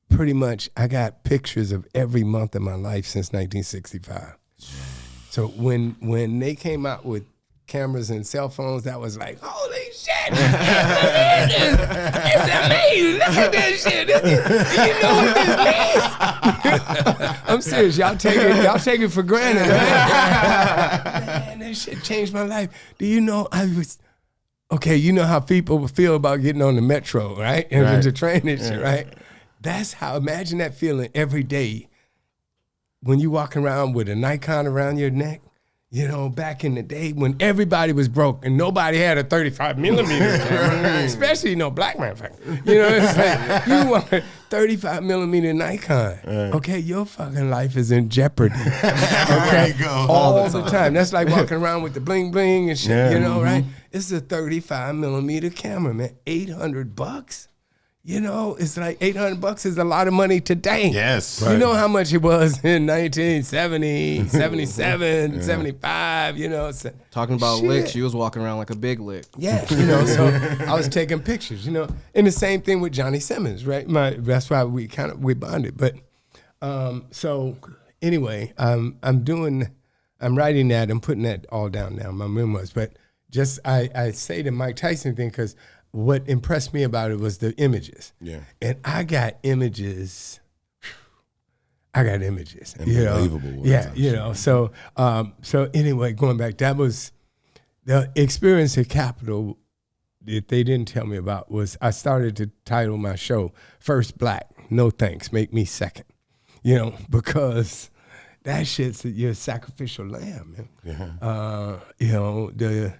Pretty much, I got pictures of every month of my life since 1965. So when they came out with cameras and cell phones, that was like, holy shit! It's amazing! Look at this shit! Do you know what this means? I'm serious. Y'all take it for granted, right? Man, that shit changed my life. Do you know okay, you know how people feel about getting on the metro, right? And the train and shit, right? That's how, imagine that feeling every day when you walk around with a Nikon around your neck. Back in the day when everybody was broke and nobody had a 35 millimeter camera, especially, black man. It's like, you want a 35 millimeter Nikon. Okay, your fucking life is in jeopardy. Okay, all the time. That's like walking around with the bling bling and shit, right? It's a 35 millimeter camera, man. $800. It's like $800 is a lot of money today. Yes. You know how much it was in 1970, 77, 75, So, talking about licks, you was walking around like a big lick. Yeah, so I was taking pictures, And the same thing with Johnny Simmons, right? That's why we bonded. But so anyway, I'm writing that, I'm putting that all down now, my memoirs. But just I say the Mike Tyson thing because what impressed me about it was the images. Yeah. And I got images. Unbelievable ones. Yeah, So anyway, going back, that was the experience at Capitol that they didn't tell me about. Was I started to title my show First Black, No Thanks, Make Me Second. Because that shit's your sacrificial lamb, man. Yeah. The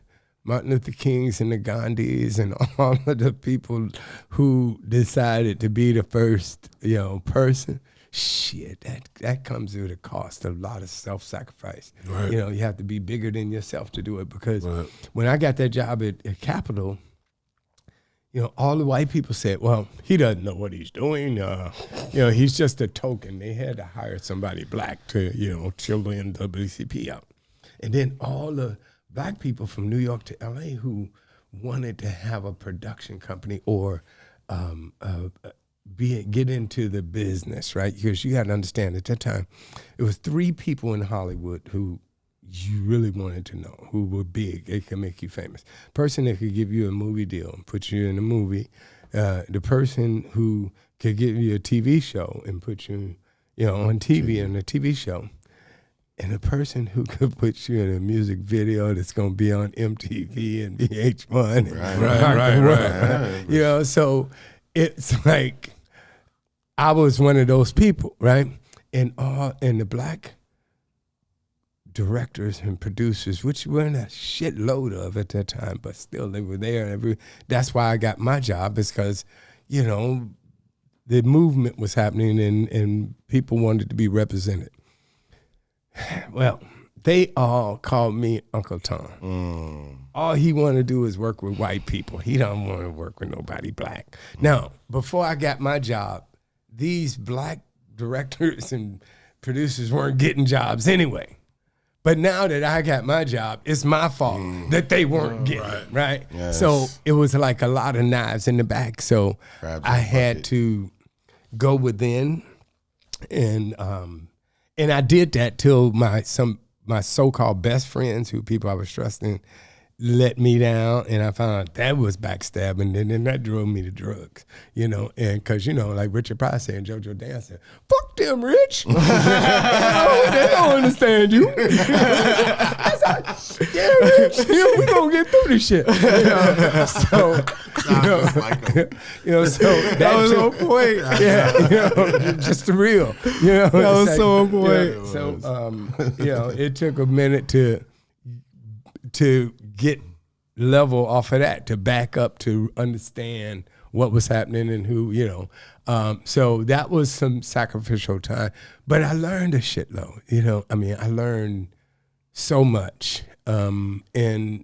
Martin Luther Kings and the Gandhis and all of the people who decided to be the first, person. Shit, that comes with a cost, a lot of self-sacrifice. Right. You have to be bigger than yourself to do it, because when I got that job at Capitol, all the white people said, well, he doesn't know what he's doing. He's just a token. They had to hire somebody black to, chill the NAACP out. And then all the black people from New York to LA who wanted to have a production company or get into the business, right? Because you got to understand, at that time, it was 3 people in Hollywood who you really wanted to know, who were big. They could make you famous. Person that could give you a movie deal and put you in a movie. The person who could give you a TV show and put you, on TV in a TV show. And a person who could put you in a music video that's going to be on MTV and VH1. And Right. You know, so it's like I was one of those people, right? And the black directors and producers, which weren't a shitload of at that time, but still they were there. That's why I got my job, is because, you know, the movement was happening and people wanted to be represented. Well, they all called me Uncle Tom. All he wanted to do is work with white people. He don't want to work with nobody black. Now, before I got my job, these black directors and producers weren't getting jobs anyway. But now that I got my job, it's my fault that they weren't getting it, right? Yes. So it was like a lot of knives in the back. So I had to go within, and I did that till my so-called best friends, who people I was trusting, let me down, and I found out that was backstabbing, and then that drove me to drugs, you know, and because, you know, like Richard Pryor said and JoJo Dan said, fuck them, Rich. They don't understand you. I was like, yeah, Rich, yeah, we gonna get through this shit. You know? So, so that was on point. Yeah, you know, just the real. You know, that was like, so on point. Yeah, so, you know, it took a minute to get level off of that, to back up, to understand what was happening and who, you know. So that was some sacrificial time. But I learned a shitload, you know. I mean, I learned so much. And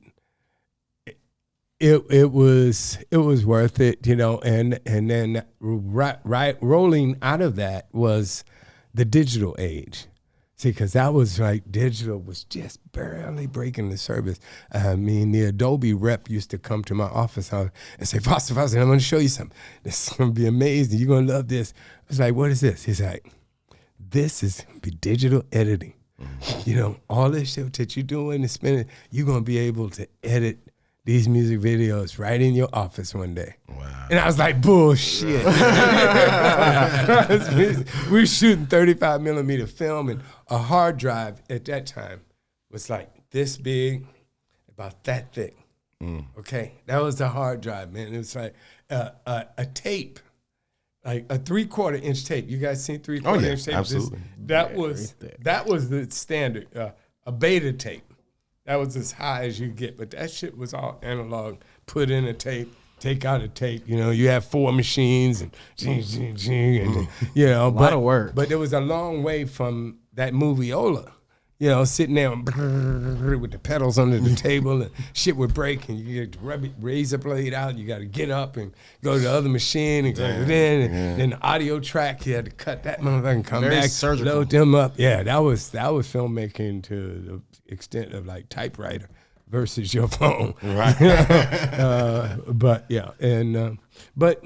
it was worth it, you know. And then rolling out of that was the digital age. See, because that was like, digital was just barely breaking the surface. I mean, the Adobe rep used to come to my office and say, Foster, I'm going to show you something. This is going to be amazing. You're going to love this. I was like, what is this? He's like, this is be digital editing. You know, all this shit that you're doing and spending, you're going to be able to edit these music videos right in your office one day. Wow. And I was like, bullshit. We were shooting 35 millimeter film, and a hard drive at that time was like this big, about that thick. Okay, that was the hard drive, man. It was like a tape, like a 3/4 inch tape. You guys seen 3/4 inch tape? Absolutely. That was the standard, a beta tape. That was as high as you get, but that shit was all analog. Put in a tape, take out a tape. You know, you have 4 machines and you know, a lot of work. But there was a long way from that movie-ola. You know, sitting there with the pedals under the table, and shit would break, and you get to raise the blade out. You got to get up and go to the other machine and go in, and then the audio track, you had to cut that motherfucker and come Very back, surgical. load them up. Yeah, that was filmmaking to the extent of like typewriter versus your phone. Right. But yeah, and but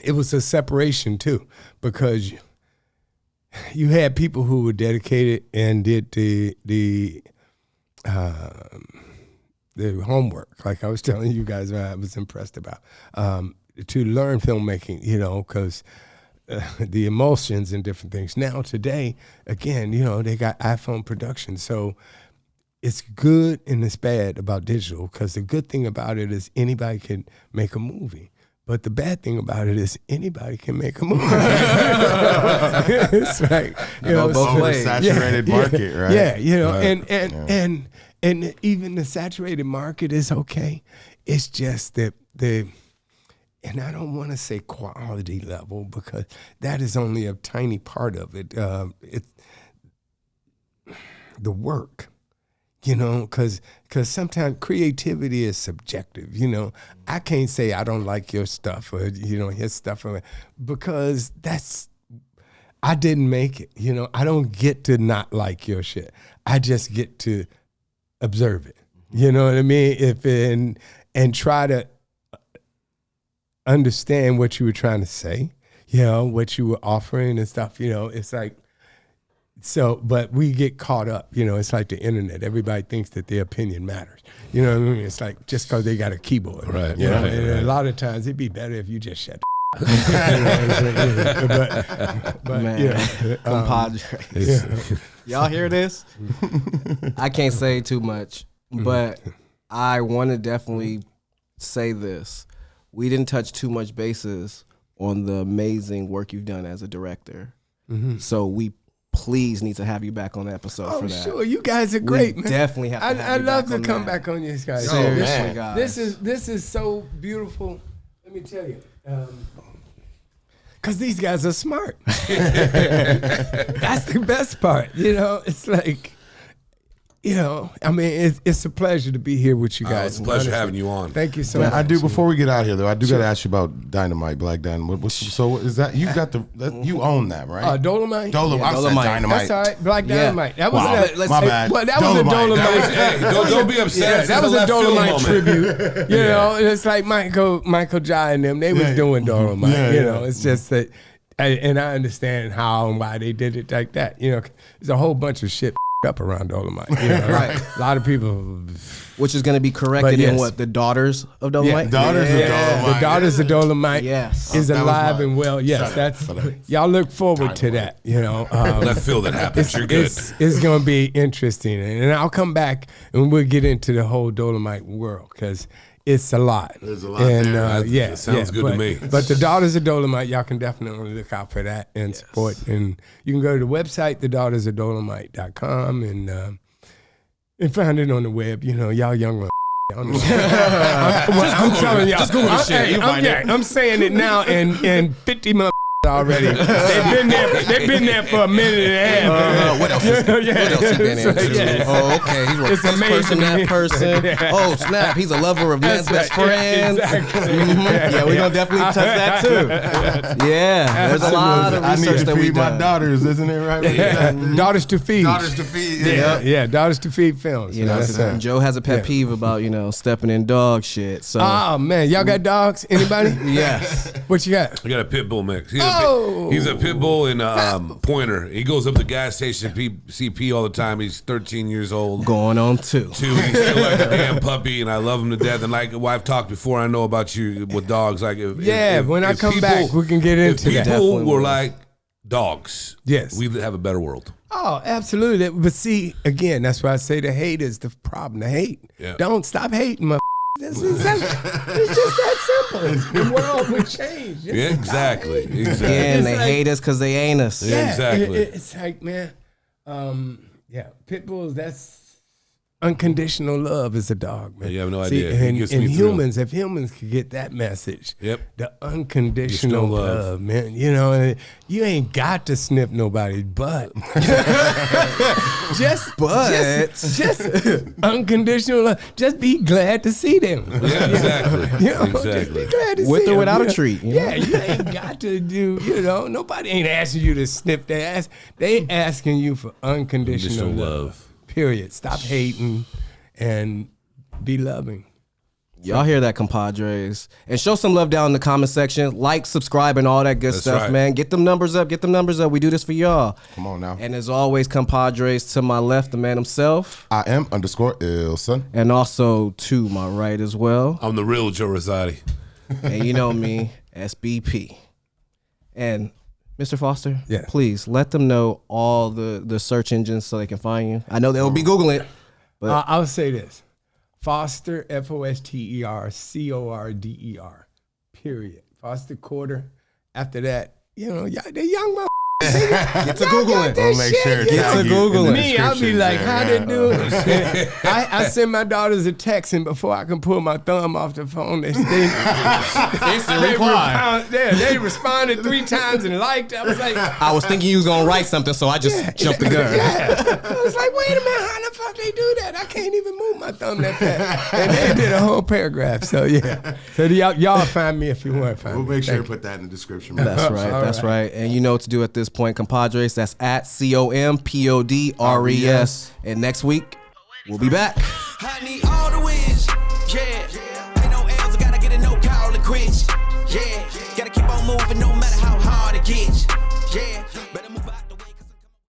it was a separation too, because you had people who were dedicated and did the homework, like I was telling you guys, I was impressed about, to learn filmmaking, you know, because the emulsions and different things. Now today, again, you know, they got iPhone production, so it's good and it's bad about digital, because the good thing about it is anybody can make a movie. But the bad thing about it is anybody can make a movie. It's like, you know, oversaturated market, right? Yeah, you know, Right. and even the saturated market is okay. It's just that and I don't want to say quality level, because that is only a tiny part of it. It's the work. You know, because sometimes creativity is subjective. You know, I can't say I don't like your stuff or, you know, his stuff, because I didn't make it. You know, I don't get to not like your shit. I just get to observe it. You know what I mean? And try to understand what you were trying to say, you know, what you were offering and stuff. You know, it's like, so, but we get caught up, you know, it's like the internet. Everybody thinks that their opinion matters. You know what I mean? It's like just because they got a keyboard. Right. You know? Right, And right. a lot of times it'd be better if you just shut the but Man, yeah, compadres. Y'all hear this? I can't say too much, but I want to definitely say this. We didn't touch too much bases on the amazing work you've done as a director. So we please need to have you back on the episode for that. Sure, you guys are great, man. Definitely have to have I you love back to on come that. back on you guys. Seriously, guys. This is so beautiful. Let me tell you. Because these guys are smart. That's the best part. You know, it's like, you know, I mean, it's a pleasure to be here with you guys. It's a pleasure having you on. Thank you so Man, much. I do. Before we get out of here, though, I do got to ask you about Dynamite, Black Dynamite. So is that you got you own that, right? Dolomite. Dolomite. I said Dolomite. Dynamite. That's all right. Black Dynamite. That was My bad. Well, that was a Dolomite. Hey, don't be upset. That was a Dolomite tribute. You know, it's like Michael Jai and them. They was doing Dolomite. Yeah, you yeah. know, it's just that, and I understand how and why they did it like that. You know, there's a whole bunch of shit up around Dolomite. You know, Right. A lot of people. Which is going to be corrected But in yes. what? The Daughters of Dolomite? Daughters of Dolomite. The Daughters of Dolomite Yes. is That was alive mine. and well. Yes, that's y'all look forward to that. You know, Left field that happens. You're good. it's going to be interesting, and I'll come back and we'll get into the whole Dolomite world because it's a lot. There's a lot and, there. That sounds good to me. But the Daughters of Dolomite, y'all can definitely look out for that and support. And you can go to the website, thedaughtersofdolomite.com, and find it on the web. You know, y'all young ones. I'm telling y'all. Just Google the shit. You find it. I'm saying it now, and 50 months already. They've been there for a minute and a half. What else? What else he been So, into? yeah. Oh, okay. He's It's this amazing person, to that me. person. Yeah. Oh, snap. He's a lover of Ned's best right. friends. Exactly. Yeah, we're going to definitely touch that too. Yeah. There's a lot of I need research to that we feed my done. daughters, isn't it right? Daughters to feed. Daughters to feed. Yeah, Daughters to feed films. You know, That's it. Joe has a pet peeve about, stepping in dog shit. So, Oh man, y'all got dogs? Anybody? yes. What you got? I got a pit bull mix. He's a pit bull and a pointer. He goes up to the gas station, CP all the time. He's 13 years old. Going on 2. He's still like a damn puppy, and I love him to death. And like I've talked before, I know about you with dogs. Like, When I come back, we can get into if that. people Definitely were will. like dogs, Yes. we'd have a better world. Oh, absolutely. But see, again, that's why I say the hate is the problem. The hate. Yeah. Don't stop hating, my. It's just that simple. The world would change. Just Yeah, stop exactly. hating. Exactly. And It's they like- hate us because they ain't us. Yeah. Exactly. It's like, man, pit bulls, that's unconditional love is a dog, man. You have no See, idea. He and gets me through. humans, if humans could get that message, Yep. the unconditional Just no love. love, man. You know, and you ain't got to sniff nobody's butt. just unconditional love. Just be glad to see them. Yeah, exactly. You know, just Exactly. be glad to With see or them, without you a know? treat, you know? Yeah, you ain't got to do, nobody ain't asking you to sniff their ass. They asking you for unconditional Unconditional love. love. Period. Stop hating and be loving. Y'all hear that, compadres? And show some love down in the comment section. Like, subscribe, and all that good That's stuff, right. man. Get them numbers up. Get them numbers up. We do this for y'all. Come on now. And as always, compadres, to my left, the man himself. I am _ill son. And also to my right as well. I'm the real Joe Rosati. And you know me, SBP. And Mr. Foster, Yeah. please let them know all the search engines so they can find you. I know they'll be Googling it. But I'll say this. Foster, FOSTER, period. Foster Quarter. After that, they're young motherfuckers. get to Googling. We'll make sure to Get tag to you in Googling. the Me, I'll be description like, there, how yeah. they do it? I send my daughters a text, and before I can pull my thumb off the phone, they responded 3 times and liked. I was like, I was thinking you was going to write something, so I just jumped the gun. I was like, wait a minute, how the fuck they do that? I can't even move my thumb that fast. And they did a whole paragraph. So yeah. So y'all find me if you want to find We'll me. make sure to Thank put that in the description. That's right. All That's right. right. And you know what to do at this point, compadres. That's at ComPODres. And next week, we'll be back. I need all the wins, yeah. Ain't no L's, I gotta get a no call and quits, yeah. Gotta keep on moving no matter how hard it gets, yeah.